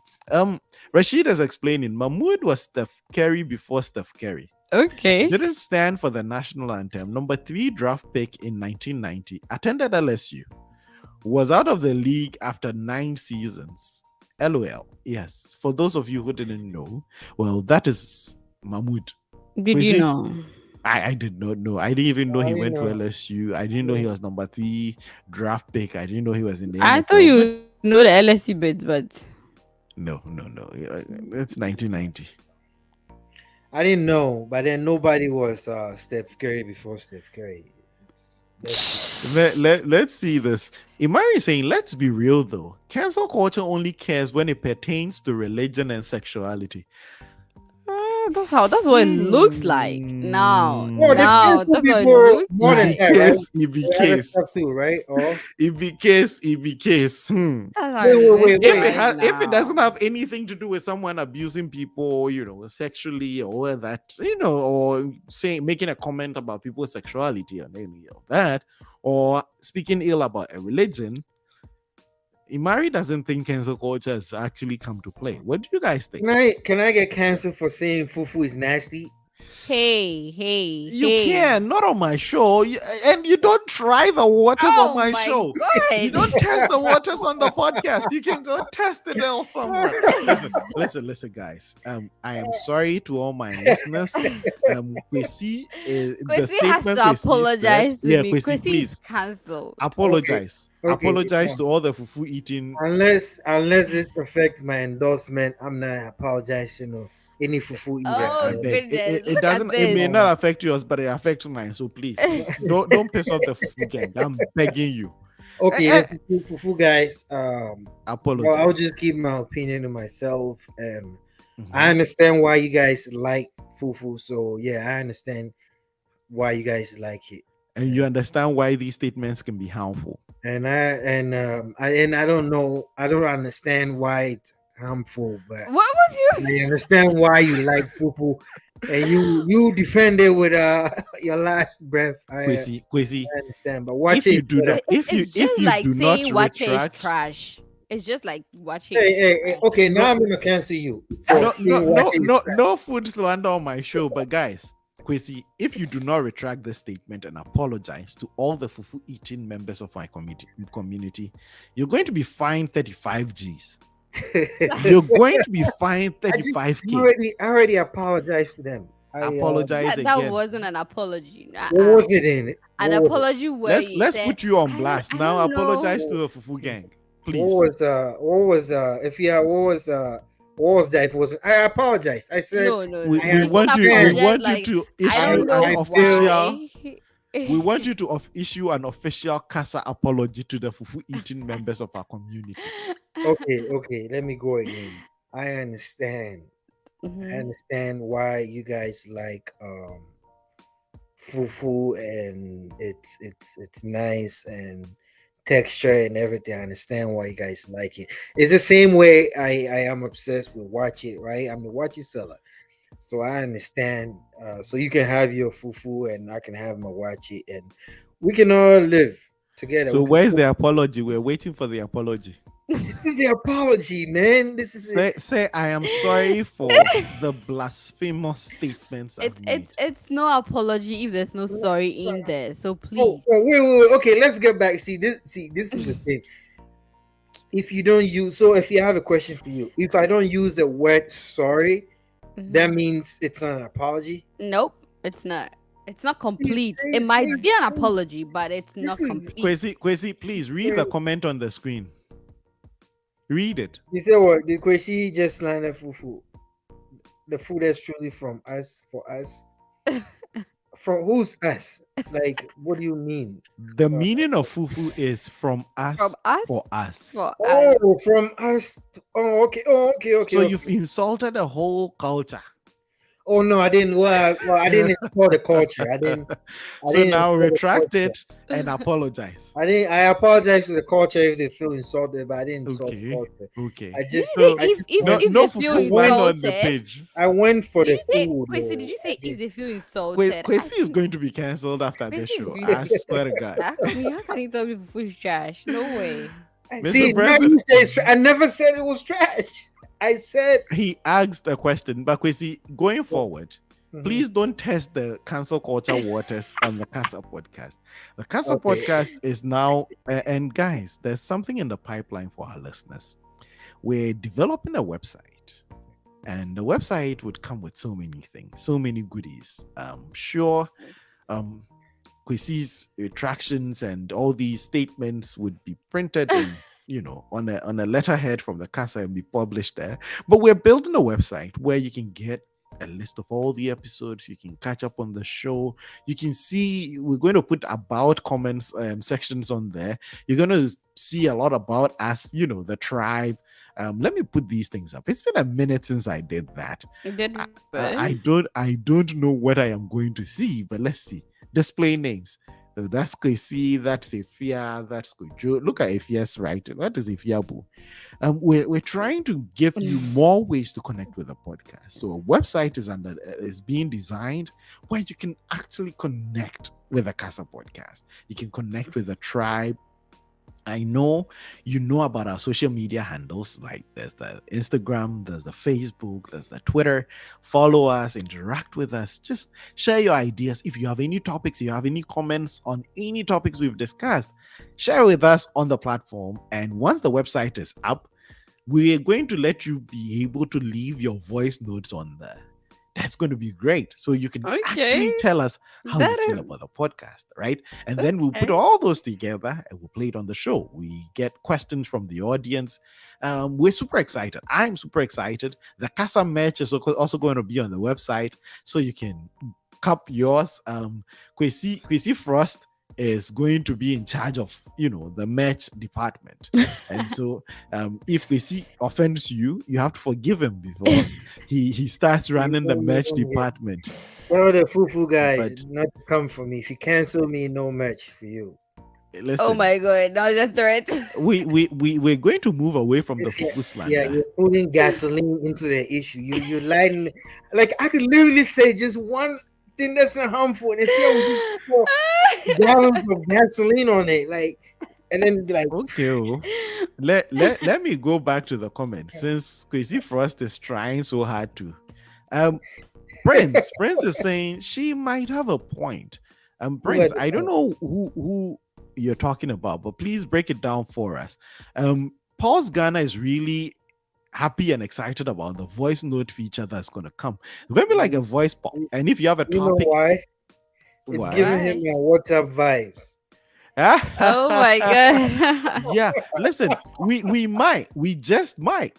A: Rashid is explaining Mahmoud was Steph Curry before Steph Curry.
B: Okay.
A: Didn't stand for the national anthem. Number 3 draft pick in 1990. Attended LSU. Was out of the league after 9 seasons. LOL. Yes. For those of you who didn't know, well, that is Mahmoud.
B: Did you know?
A: I did not know. I didn't even know he went to LSU. I didn't know he was number 3 draft pick. I didn't know he was in the NFL.
B: I thought you know the LSU bits, but
A: no. It's 1990.
C: I didn't know, but then nobody was Steph Curry before Steph Curry.
A: Let's see this. Imari is saying, let's be real though. Cancel culture only cares when it pertains to religion and sexuality.
B: That's what it looks like now.
C: No,
B: that's what it looks
C: more
B: like.
C: than that, right?
A: It be case
C: too, right? Oh,
A: it be case.
B: That's how
C: Wait.
A: If it doesn't have anything to do with someone abusing people, sexually or that, or making a comment about people's sexuality or any of that, or speaking ill about a religion, Imari doesn't think cancel culture has actually come to play. What do you guys think?
C: Can I get canceled for saying fufu is nasty?
B: Hey.
A: You can, not on my show. And you don't try the waters on my show.
B: God.
A: You don't test the waters on the podcast. You can go test it elsewhere. Listen, guys. I am sorry to all my listeners. Kwesi
B: has to apologize to me.
A: Kwesi, please
B: cancelled.
A: apologize.
C: Okay,
A: Apologize to all the fufu eating.
C: Unless it affects my endorsement, I'm not apologizing. Any fufu
B: Oh, goodness.
A: It doesn't. It may not affect yours, but it affects mine. So please, don't piss off the fufu gang. I'm begging you.
C: Okay, fufu guys.
A: Apologize.
C: Well, I'll just keep my opinion to myself, and I understand why you guys like fufu. So yeah, I understand why you guys like it,
A: and you understand why these statements can be harmful.
C: And I don't know. I don't understand why it's harmful, but
B: what would you?
C: I understand why you like fufu, and you defend it with your last breath.
A: Kwesi,
C: I understand, but watch
A: if you do not, if you
B: like
A: do not
B: watching
A: retract,
B: trash. It's just like watching.
C: Hey, okay, now I'm gonna cancel you.
A: No food slander on my show, but guys, Kwesi, if you do not retract this statement and apologize to all the fufu eating members of my community, you're going to be fined 35 G's. You're going to be fined 35K.
C: I already apologized to them.
A: Apologize again.
B: That wasn't an apology.
C: What was it in?
B: An apology where
A: let's put you on blast now. Apologize to the fufu gang, please.
C: What was that? If it was, I apologize. I said
B: no.
A: We want you to issue an official. We want you to issue an official CASA apology to the fufu eating members of our community.
C: Okay. Let me go again. I understand. I understand why you guys like fufu, and it's nice and texture and everything. I understand why you guys like it. It's the same way I am obsessed with watch it, right? I'm the watch it seller. So I understand. So you can have your fufu and I can have my watch it, and we can all live together.
A: So where's the apology? We're waiting for the apology.
C: This is the apology, man. This is it.
A: Say I am sorry for the blasphemous statements I've made.
B: It's no apology if there's no sorry in there. So
C: Oh,
B: please.
C: wait. Okay, let's get back. See, this is the thing. If you don't use, so if you have a question for you, if I don't use the word sorry, that
B: Mhm.
C: means it's not an apology.
B: Nope, it's not. It's not
C: See,
B: complete.
C: see,
B: It might
C: see,
B: be an
C: see,
B: apology, but it's
C: this
B: not
C: is.
B: complete.
A: Kwesi, please read the comment on the screen. Read it.
C: You say what? Did Kwesi just line up fufu? The food that's truly from us for us. From who's us? Like, what do you mean?
A: The
C: Uh,
A: meaning of fufu is from
B: From
A: us
B: us
A: for us.
B: for us.
C: oh, from us. Oh, okay. Oh,
A: So you've
C: okay.
A: insulted the whole culture.
C: Oh no, I didn't. Well, I didn't install the culture. I didn't. I
A: So
C: didn't
A: now
C: install the
A: retract
C: culture.
A: it and apologize.
C: I didn't. I apologize to the culture if they feel insulted, but I didn't insult the
A: Okay.
C: culture.
A: Okay.
C: I
B: Did you
C: just,
B: say
A: So
C: I
B: if
C: just
B: if
A: no
C: went.
B: if
A: no
B: they feel
C: I
A: fufu man
C: went.
A: on the
B: insulted?
A: page.
C: I went for
B: Did
C: the
B: you say
C: food.
B: Quincy? Did
C: Though.
B: you
C: I
B: say if
C: did.
B: they feel insulted?
A: Kwesi is going to be cancelled after this
B: Quincy is
A: show.
B: going to
A: I
B: be.
A: swear to God.
B: How can you tell me food trash? No way.
A: Mr.
C: See, now you
A: President,
C: say it's I never said it was trash. I said.
A: he asked a question, but Kwesi, going forward,
C: Mhm.
A: please don't test the cancel culture waters on the Casa podcast. The Casa
C: Okay.
A: podcast is now, and guys, there's something in the pipeline for our listeners. We're developing a website, and the website would come with so many things, so many goodies. Sure, um, Kwesi's retractions and all these statements would be printed in, on a letterhead from the casa and be published there. But we're building a website where you can get a list of all the episodes. You can catch up on the show. You can see, we're going to put about comments sections on there. You're going to see a lot about us, the tribe. Let me put these things up. It's been a minute since I did that.
B: Did
A: I,
B: we?
A: I don't know what I am going to see, but let's see. Display names. So that's Kwesi, that's Ifia, that's Kojo. Look at Ifia's writing. What is Ifia Boo? We're trying to give you more ways to connect with the podcast. So a website is being designed where you can actually connect with the Casa podcast. You can connect with the tribe. I know you know about our social media handles, like there's the Instagram, there's the Facebook, there's the Twitter. Follow us, interact with us, just share your ideas. If you have any topics, you have any comments on any topics we've discussed, share with us on the platform. And once the website is up, we're going to let you be able to leave your voice notes on there. That's going to be great. So you can
B: Okay.
A: actually tell us how you
B: That
A: feel
B: is
A: about the podcast, right? And then we'll put
B: okay.
A: all those together and we'll play it on the show. We get questions from the audience. We're super excited. I'm super excited. The Casa merch is also going to be on the website, so you can cup yours. Kwesi Frost is going to be in charge of the merch department, and so if Kwesi offends you, you have to forgive him before he starts
C: You
A: running the
C: know me,
A: merch
C: don't get.
A: department.
C: Tell the fufu guys
A: But
C: not to come for me. If you cancel me, no match for you.
B: Oh
A: listen,
B: my god! Now the threat.
A: we're going to move away from the
C: Yeah,
A: fufu
C: yeah,
A: slander.
C: you're putting gasoline into the issue. You lighten. Like I could literally say just one thing that's not harmful, and if you would just pour gallons of gasoline on it, like, and then be like,
A: Okay, let me go back to the comments since Crazy Frost is trying so hard to. Um, Prince is saying she might have a point.
C: who
A: Prince,
C: at the
A: I don't
C: point?
A: know who you're talking about, but please break it down for us. Paul's Ghana is really happy and excited about the voice note feature that's going to come. It's going to be like a
C: You,
A: voice pop. And if you have a
C: you know
A: topic,
C: why? It's
A: why?
C: giving him
B: Why?
C: a WhatsApp vibe.
B: Oh my god!
A: Yeah, listen, we just might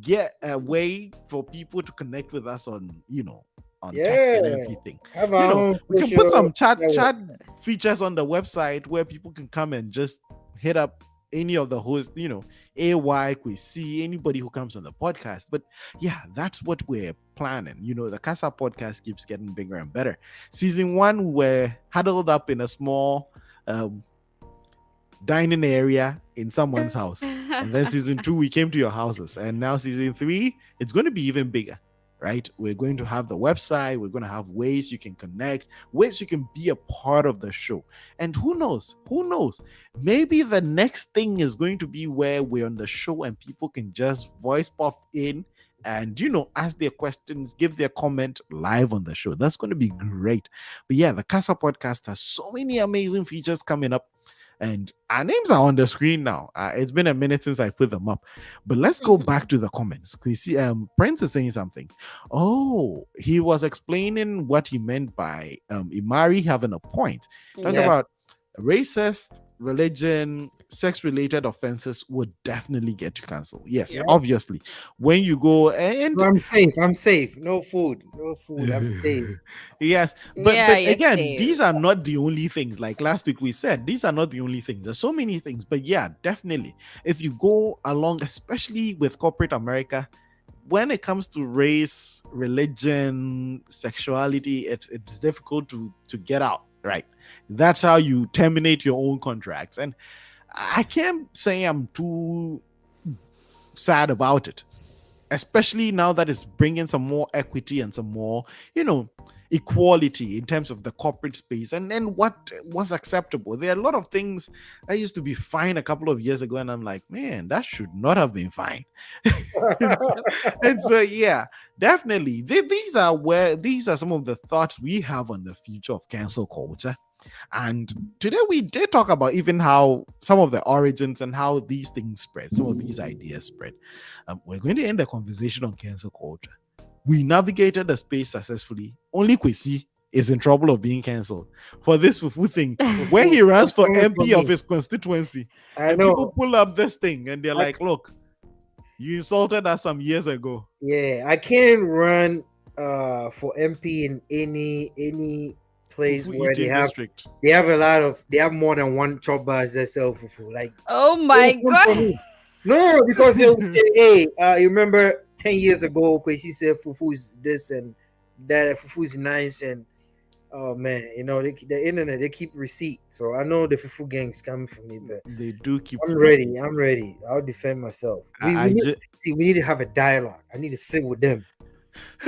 A: get a way for people for people to connect with us on text
C: Yeah,
A: and everything.
C: have our own
A: We can put
C: social
A: some chat
C: network.
A: chat features on the website where people can come and just hit up any of the hosts, AY, we see anybody who comes on the podcast. But yeah, that's what we're planning. The Casa podcast keeps getting bigger and better. Season 1, we were huddled up in a small um, dining area in someone's house. And then season 2, we came to your houses. And now season 3, it's going to be even bigger. right? We're going to have the website, we're going to have ways you can connect, ways you can be a part of the show. And who knows? Who knows? Maybe the next thing is going to be where we're on the show and people can just voice pop in and ask their questions, give their comment live on the show. That's going to be great. But yeah, the Casa podcast has so many amazing features coming up, and our names are on the screen now. It's been a minute since I put them up, but let's go back to the comments. We see Prince is saying something. Oh, he was explaining what he meant by Imari having a point, talking
B: Yeah.
C: Yeah.
A: about racist, religion, sex related offenses would definitely get you cancelled. Yes,
C: Yeah.
A: obviously. When you go and
C: I'm safe. I'm safe. No food. No food. I'm safe.
A: yes, but
B: Yeah,
A: but
B: yes,
A: again,
B: Dave.
A: these are not the only things. Like last week we said, these are not the only things. There's so many things. But yeah, definitely, if you go along, especially with corporate America, when it comes to race, religion, sexuality, it's difficult to get out. Right, that's how you terminate your own contracts. And I can't say I'm too sad about it, especially now that it's bringing some more equity and some more, you know, equality in terms of the corporate space and what was acceptable. There are a lot of things that used to be fine a couple of years ago, and I'm like, man, that should not have been fine. and, so, and so, yeah, definitely. These are some of the thoughts we have on the future of cancel culture. And today we did talk about even how some of the origins and how these things spread, some of these ideas spread. We're going to end the conversation on cancel culture. We navigated the space successfully. Only Kwesi is in trouble of being cancelled for this fufu thing, where he runs for
C: Coming for
A: MP of
C: me.
A: his constituency.
C: I
A: And people
C: know.
A: pull up this thing and they're
C: I,
A: like, look, you insulted us some years ago.
C: yeah, I can't run for MP in any place
A: Fufu
C: where
A: eating district.
C: they have more than one chop bars that sell fufu. Like
B: Oh
C: they
B: my
C: will come for
B: god.
C: me. No, because they will say, hey, you remember 10 years ago, Kwesi said fufu is this and that, fufu is nice, and oh man, the internet, they keep receipt. So I know the fufu gang's coming for me, but
A: They do keep
C: I'm
A: receipts.
C: ready. I'm ready. I'll defend myself.
A: I
C: We need to have a dialogue. I need to sit with them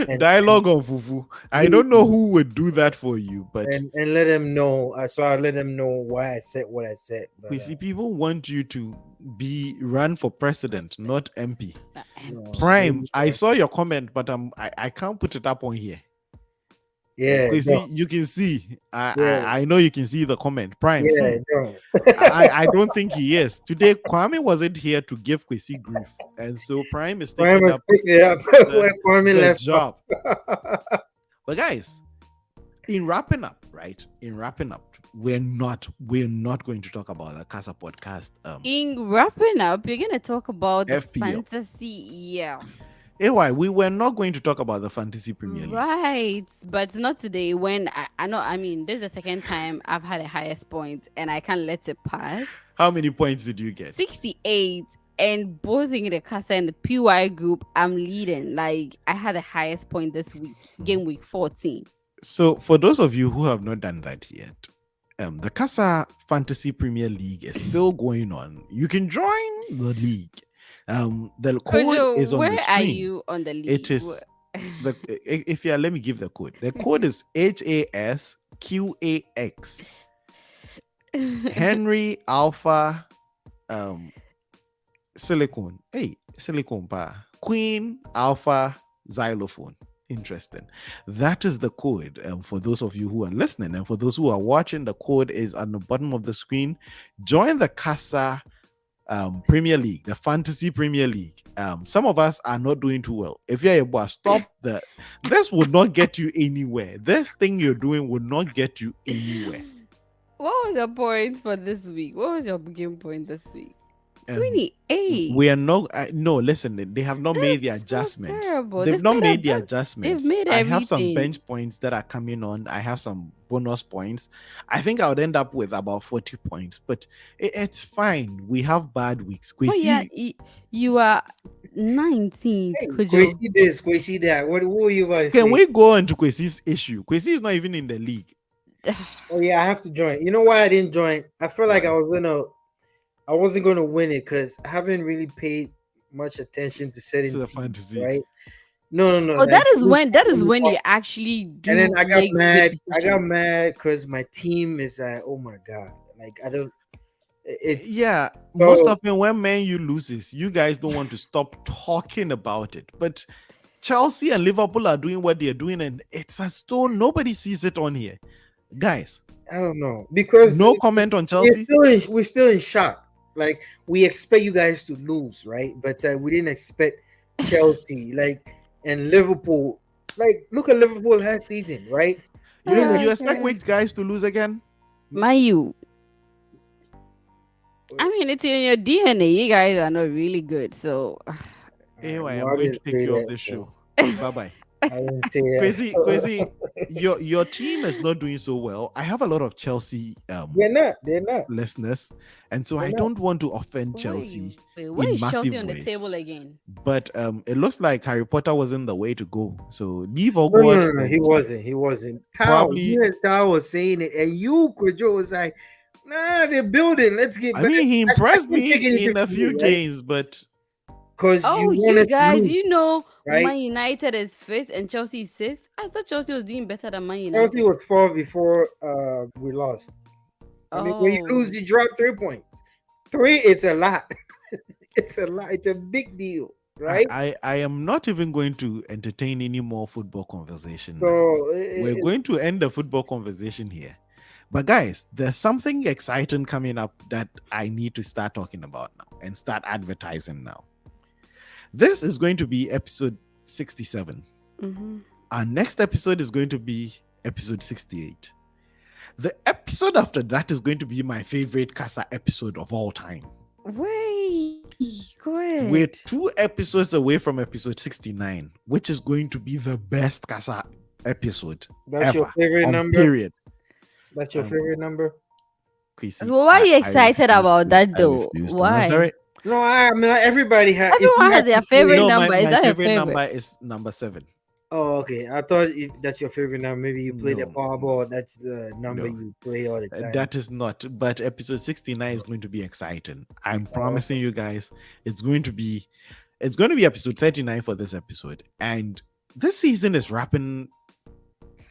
C: and
A: dialogue on fufu. I
C: yeah,
A: don't know who would do that for you, but
C: and let them know. So I let them know why I said what I said. But
A: we see people want you to be run for president, not MP.
C: maybe,
A: Prime, I saw your comment, but I can't put it up on here.
C: yeah,
A: Kwesi,
C: no,
A: you can see.
C: yeah,
A: I know you can see the comment. Prime.
C: yeah, no.
A: I don't think he is. Today, Kwame wasn't here to give Kwesi grief. And so Prime is
C: Prime
A: taking
C: was
A: up
C: picking it up
A: the,
C: where Kwame
A: the
C: left
A: job. But guys, in wrapping up, right? In wrapping up, we're not going to talk about the Casa podcast
B: In wrapping up, you're gonna talk about the
A: FPL.
B: fantasy, yeah.
A: AY, we were not going to talk about the Fantasy Premier League.
B: Right, but not today. When I know, I mean, this is the second time I've had a highest point, and I can't let it pass.
A: How many points did you get?
B: 68, and both in the Casa and the PY group, I'm leading. Like I had the highest point this week, game week 14.
A: So, for those of you who have not done that yet, the Casa Fantasy Premier League is still going on. You can join the league. The code is
B: Kojo,
A: on the
B: where are
A: screen.
B: you on the league?
A: It is if you let me give the code. The code is HASQAX. Henry Alpha Silicon. Hey, Silicon pa. Queen Alpha Xylophone. Interesting. That is the code. For those of you who are listening and for those who are watching, the code is on the bottom of the screen. Join the Casa Premier League, the Fantasy Premier League. Some of us are not doing too well. If you're able to stop that, this would not get you anywhere. This thing you're doing would not get you anywhere.
B: What was your point for this week? What was your game point this week?
A: Um,
B: 28.
A: We are not. No, listen. They have not made the
B: That's so
A: adjustments.
B: terrible.
A: They've not made the
B: They've
A: adjustments.
B: made
A: I have some
B: everything.
A: bench points that are coming on. I have some bonus points. I think I would end up with about 40 points, but it's fine. We have bad weeks.
B: Oh yeah, you are 19th.
C: Hey,
B: Kojo.
C: Kwesi this, Kwesi that. What were you about to
A: Can
C: say?
A: we go on to Kwesi's issue? Kwesi is not even in the league.
C: Oh yeah, I have to join. You know why I didn't join? I felt like
A: Why?
C: I wasn't gonna win it because I haven't really paid much attention to certain
A: To the
C: teams,
A: fantasy.
C: right? no.
B: Oh,
C: Like,
B: that is when you actually
C: and then
B: do
C: I got
B: make good
C: mad. I got
B: decisions.
C: mad because my team is oh my god. Like I don't. It's
A: Yeah, most
C: so
A: often when Man U loses, you guys don't want to stop talking about it. But Chelsea and Liverpool are doing what they're doing, and it's as though nobody sees it on here. Guys,
C: I don't know because
A: no comment on
C: we're
A: Chelsea.
C: still in shock. Like we expect you guys to lose, right? But we didn't expect Chelsea, like, and Liverpool. Like look at Liverpool last season, right? We
A: You
C: didn't.
A: you
B: Oh,
A: expect
B: God.
A: which guys to lose again?
B: Man, I mean, it's in your DNA. You guys are not really good, so.
A: Anyway,
C: No,
A: I'm
C: I
A: going to
C: didn't
A: take
C: say
A: you off
C: that.
A: this show.
C: So
A: Bye bye.
C: I didn't say that.
A: Kwesi, your team is not doing so well. I have a lot of Chelsea
C: They're not. They're not.
A: listeners, and so
C: They're
A: I
C: not.
A: don't want to offend
B: Wait,
A: Chelsea
B: wait. When
A: in
B: is Chelsea
A: massive
B: on the
A: ways.
B: table again?
A: But it looks like Harry Potter wasn't the way to go. So leave
C: No, no, no,
A: Hogwarts
C: no. He
A: and
C: wasn't. He wasn't. Tao,
A: probably.
C: you and Tao was saying it, and you, Kojo, was like, "Nah, they're building. Let's get
A: I
C: back."
A: mean, he
C: I
A: impressed
C: can't
A: me
C: take anything
A: in a
C: from
A: few
C: you, right?
A: games, but
C: Because you
B: Oh,
C: want
B: you
C: us to
B: guys,
C: lose,
B: you know
C: right?
B: Man United is fifth and Chelsea is sixth. I thought Chelsea was doing better than Man
C: Chelsea
B: United.
C: was 4 before we lost. I mean, when you lose,
B: Oh,
C: you drop 3 points. Three is a lot. It's a lot. It's a big deal,
A: I,
C: right?
A: I, I am not even going to entertain any more football conversation now.
C: So
A: We're going to end the football conversation here. But guys, there's something exciting coming up that I need to start talking about now and start advertising now. This is going to be episode 67.
B: mm-hmm.
A: Our next episode is going to be episode 68. The episode after that is going to be my favorite Casa episode of all time.
B: Wait, go
A: We're
B: ahead.
A: 2 episodes away from episode 69, which is going to be the best Casa episode
C: that's your
A: ever.
C: favorite
A: On
C: number.
A: period.
C: That's your
A: Um,
C: favorite number.
A: Chrissy,
B: So why are you
A: I
B: excited
A: refuse
B: about
A: to.
B: that
A: I
B: though?
A: refuse to. No,
B: Why?
A: sorry.
C: No, I mean like, everybody has. If you
B: Everyone has
C: have
B: their
C: to play,
B: favorite
A: No,
B: number. Is
A: my
B: that your
A: favorite
B: favorite?
A: number is number 7.
C: oh, okay. I thought if that's your favorite number. Maybe you play the
A: No,
C: Powerball. That's the number
A: no.
C: you play all the time.
A: That is not. But episode 69 is going to be exciting. I'm promising you guys, it's going to be episode 39 for this episode. And this season is wrapping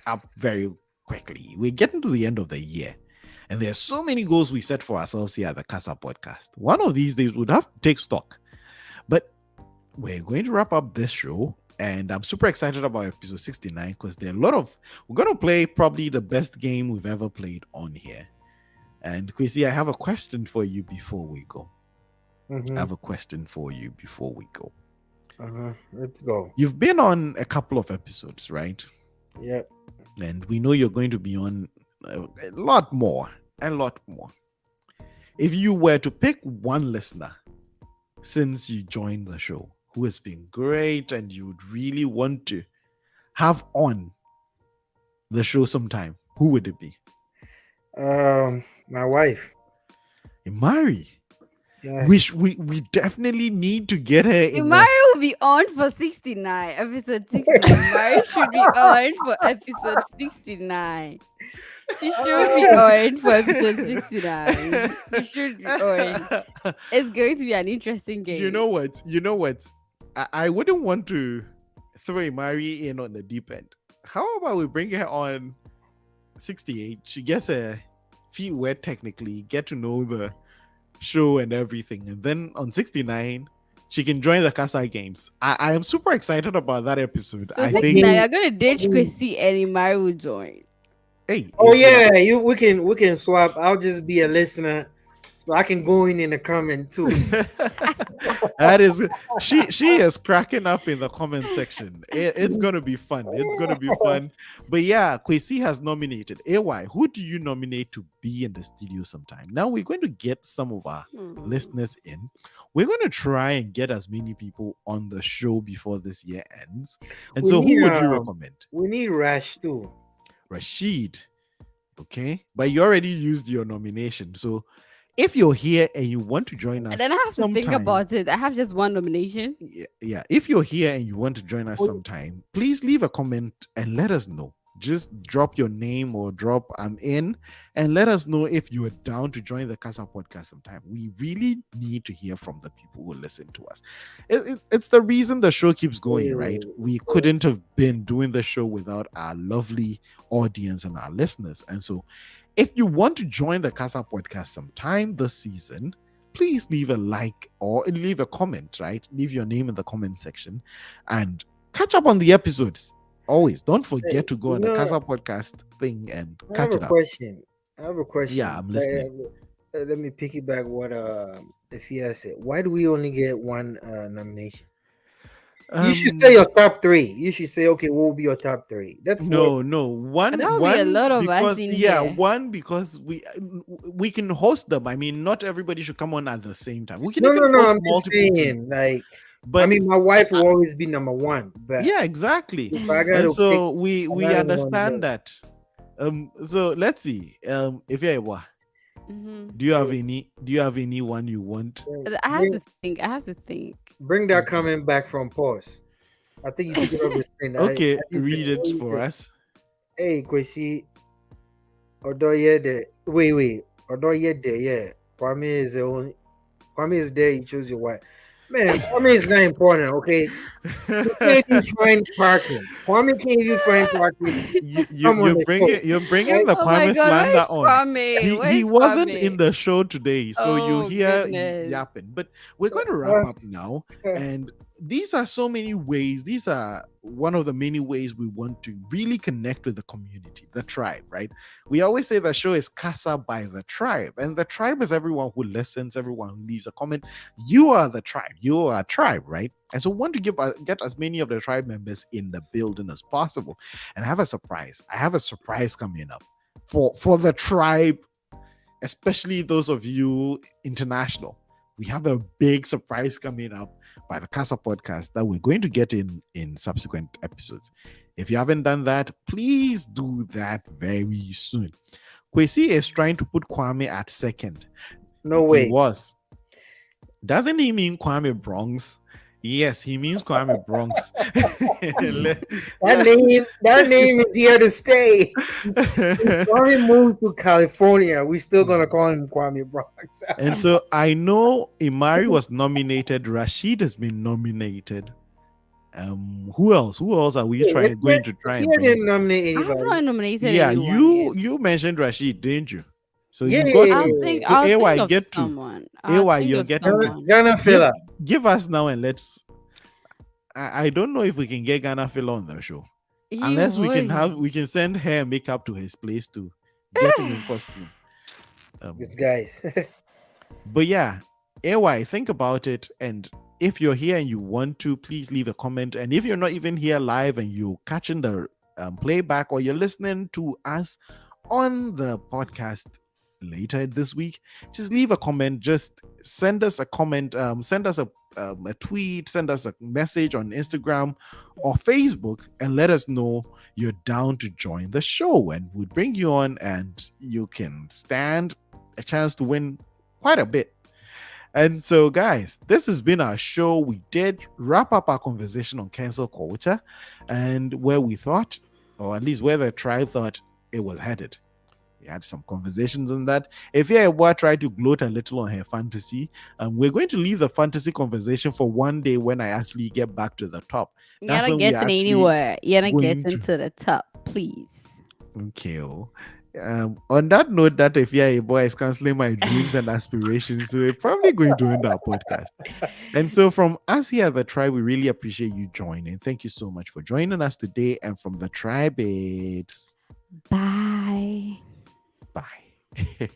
A: up very quickly. We're getting to the end of the year. And there's so many goals we set for ourselves here at the Casa Podcast. One of these days we'd have to take stock. But we're going to wrap up this show. And I'm super excited about episode 69 because we're going to play probably the best game we've ever played on here. And Kwesi, I have a question for you before we go.
C: Mhm.
A: I have a question for you before we go.
C: Let's go.
A: You've been on a couple of episodes, right?
C: Yep.
A: And we know you're going to be on a lot more. A lot more. If you were to pick one listener since you joined the show who has been great and you would really want to have on the show sometime, who would it be?
C: My wife.
A: Mari.
C: Yeah.
A: We definitely need to get her in
B: Mario
A: the
B: will be on for 69, episode 69. Mario should be on for episode 69. She should be on for episode 69. She should be on. It's going to be an interesting game.
A: You know what? I wouldn't want to throw Mari in on the deep end. How about we bring her on 68? She gets her feet wet technically, get to know the show and everything. And then on 69, she can join the Casa games. I am super excited about that episode.
B: So
A: I
B: 69,
A: think,
B: you're going to ditch Chrissy and Mario will join.
A: hey.
C: Oh yeah, we can swap. I'll just be a listener, so I can go in the comment too.
A: That is, she is cracking up in the comment section. It's gonna be fun. It's gonna be fun. But yeah, Kwesi has nominated AY. Who do you nominate to be in the studio sometime? Now we're going to get some of our listeners in. We're going to try and get as many people on the show before this year ends. And
C: We
A: so,
C: need,
A: who would you recommend?
C: We need Rash too.
A: Rashid. Okay, but you already used your nomination. So if you're here and you want to join us,
B: And then I have to think about it. I have just one nomination.
A: Yeah. If you're here and you want to join us sometime, please leave a comment and let us know. just drop your name or drop I'm in and let us know if you are down to join the Casa podcast sometime. We really need to hear from the people who listen to us. It's the reason the show keeps going, right? We couldn't have been doing the show without our lovely audience and our listeners. And so if you want to join the Casa podcast sometime this season, please leave a like or leave a comment, right? Leave your name in the comment section and catch up on the episodes. Always don't forget
C: Hey,
A: to go on the Casa podcast thing and
C: I have
A: catch
C: a
A: it up.
C: question. I have a
A: Yeah,
C: question.
A: I'm listening.
C: Let me piggyback what the Fia said. Why do we only get one nomination? You should say
A: Um
C: your top three. You should say, okay, what will be your top three? That's what.
A: no,
B: There will be a
A: one
B: lot of us
A: because
B: in
A: yeah,
B: here.
A: one because we can host them. I mean, not everybody should come on at the same time. We can
C: No,
A: even
C: no, no.
A: host
C: I'm just
A: multiple people.
C: saying, like, I
A: But
C: mean, my wife will always be number one, but
A: yeah, exactly.
C: if I got
A: And
C: to pick
A: so we
C: another one,
A: understand that. So let's see. If you're
B: Hmm.
A: do you have anyone you want?
B: I have
C: bring,
B: to think. I have to think.
C: bring that
A: Okay.
C: comment back from pause. I think you took it off the screen.
A: Okay,
C: I didn't think.
A: read it
C: What do you
A: for
C: think?
A: us.
C: Hey, Kwesi, Odoye de. Wait. Odoye de, yeah. Kwame is the only. Kwame is there. You choose your wife. Man, Kwame is not important, okay? You can't even find parking. Kwame can't even find parking to come on the show.
A: You're bringing
C: Right?
A: the
B: Oh my
A: Kwame
B: God,
A: slander
B: where's
A: on.
B: Kwame?
A: He
B: Where's
A: wasn't in
B: Kwame?
A: the show today, so you
B: Oh
A: hear
B: goodness.
A: yapping. But we're going to wrap
C: Uh,
A: up now,
C: uh,
A: and these are so many ways. These are one of the many ways we want to really connect with the community, the tribe, right? We always say the show is Casa by the tribe, and the tribe is everyone who listens, everyone who leaves a comment. You are the tribe. You are a tribe, right? And so we want to get as many of the tribe members in the building as possible. And I have a surprise. I have a surprise coming up for the tribe, especially those of you international. We have a big surprise coming up by the Casa podcast that we're going to get in subsequent episodes. If you haven't done that, please do that very soon. Kwesi is trying to put Kwame at second.
C: no
A: He
C: way.
A: was. Doesn't he mean Kwame Bronx? Yes, he means Kwame Bronx. Let-
C: That name is here to stay. If Kwame moved to California, we still gonna call him Kwame Bronx.
A: and so I know Imari was nominated. Rashid has been nominated. Who else? Who else are we going to try and
C: If
A: bring?
C: didn't nominate
B: I have
C: anybody,
B: not nominated
A: Yeah,
B: anyone yet.
A: you mentioned Rashid, didn't you? So
C: yeah,
A: you got
B: I'll
A: to.
B: think.
A: So
B: I'll think
A: AY
B: of
A: get to.
B: someone. I'll
A: AY,
B: think
A: you're
B: of
A: getting to.
B: someone.
C: Ghana
A: Give
C: filler.
A: give us now and let's. I don't know if we can get Ghana Phil on the show.
B: You
A: Unless
B: would.
A: we can send hair and makeup to his place to get him in costume.
C: These guys.
A: But yeah, AY, think about it. And if you're here and you want to, please leave a comment. And if you're not even here live and you're catching the playback or you're listening to us on the podcast later this week, just leave a comment. Just send us a comment. Send us a tweet. Send us a message on Instagram or Facebook and let us know you're down to join the show. And we'll bring you on and you can stand a chance to win quite a bit. And so, guys, this has been our show. We did wrap up our conversation on cancel culture and where we thought, or at least where the tribe thought it was headed. We had some conversations on that. If you're able to try to gloat a little on her fantasy, we're going to leave the fantasy conversation for one day when I actually get back to the top.
B: You're
A: That's
B: not
A: when we
B: getting
A: actually
B: anywhere. You're not
A: going
B: getting
A: to.
B: to the top, please.
A: Okay. On that note, that if you're a boy is canceling my dreams and aspirations, so we're probably going to end our podcast. And so, from us here at the tribe, we really appreciate you joining. Thank you so much for joining us today. And from the tribe, it's
B: Bye.
A: bye.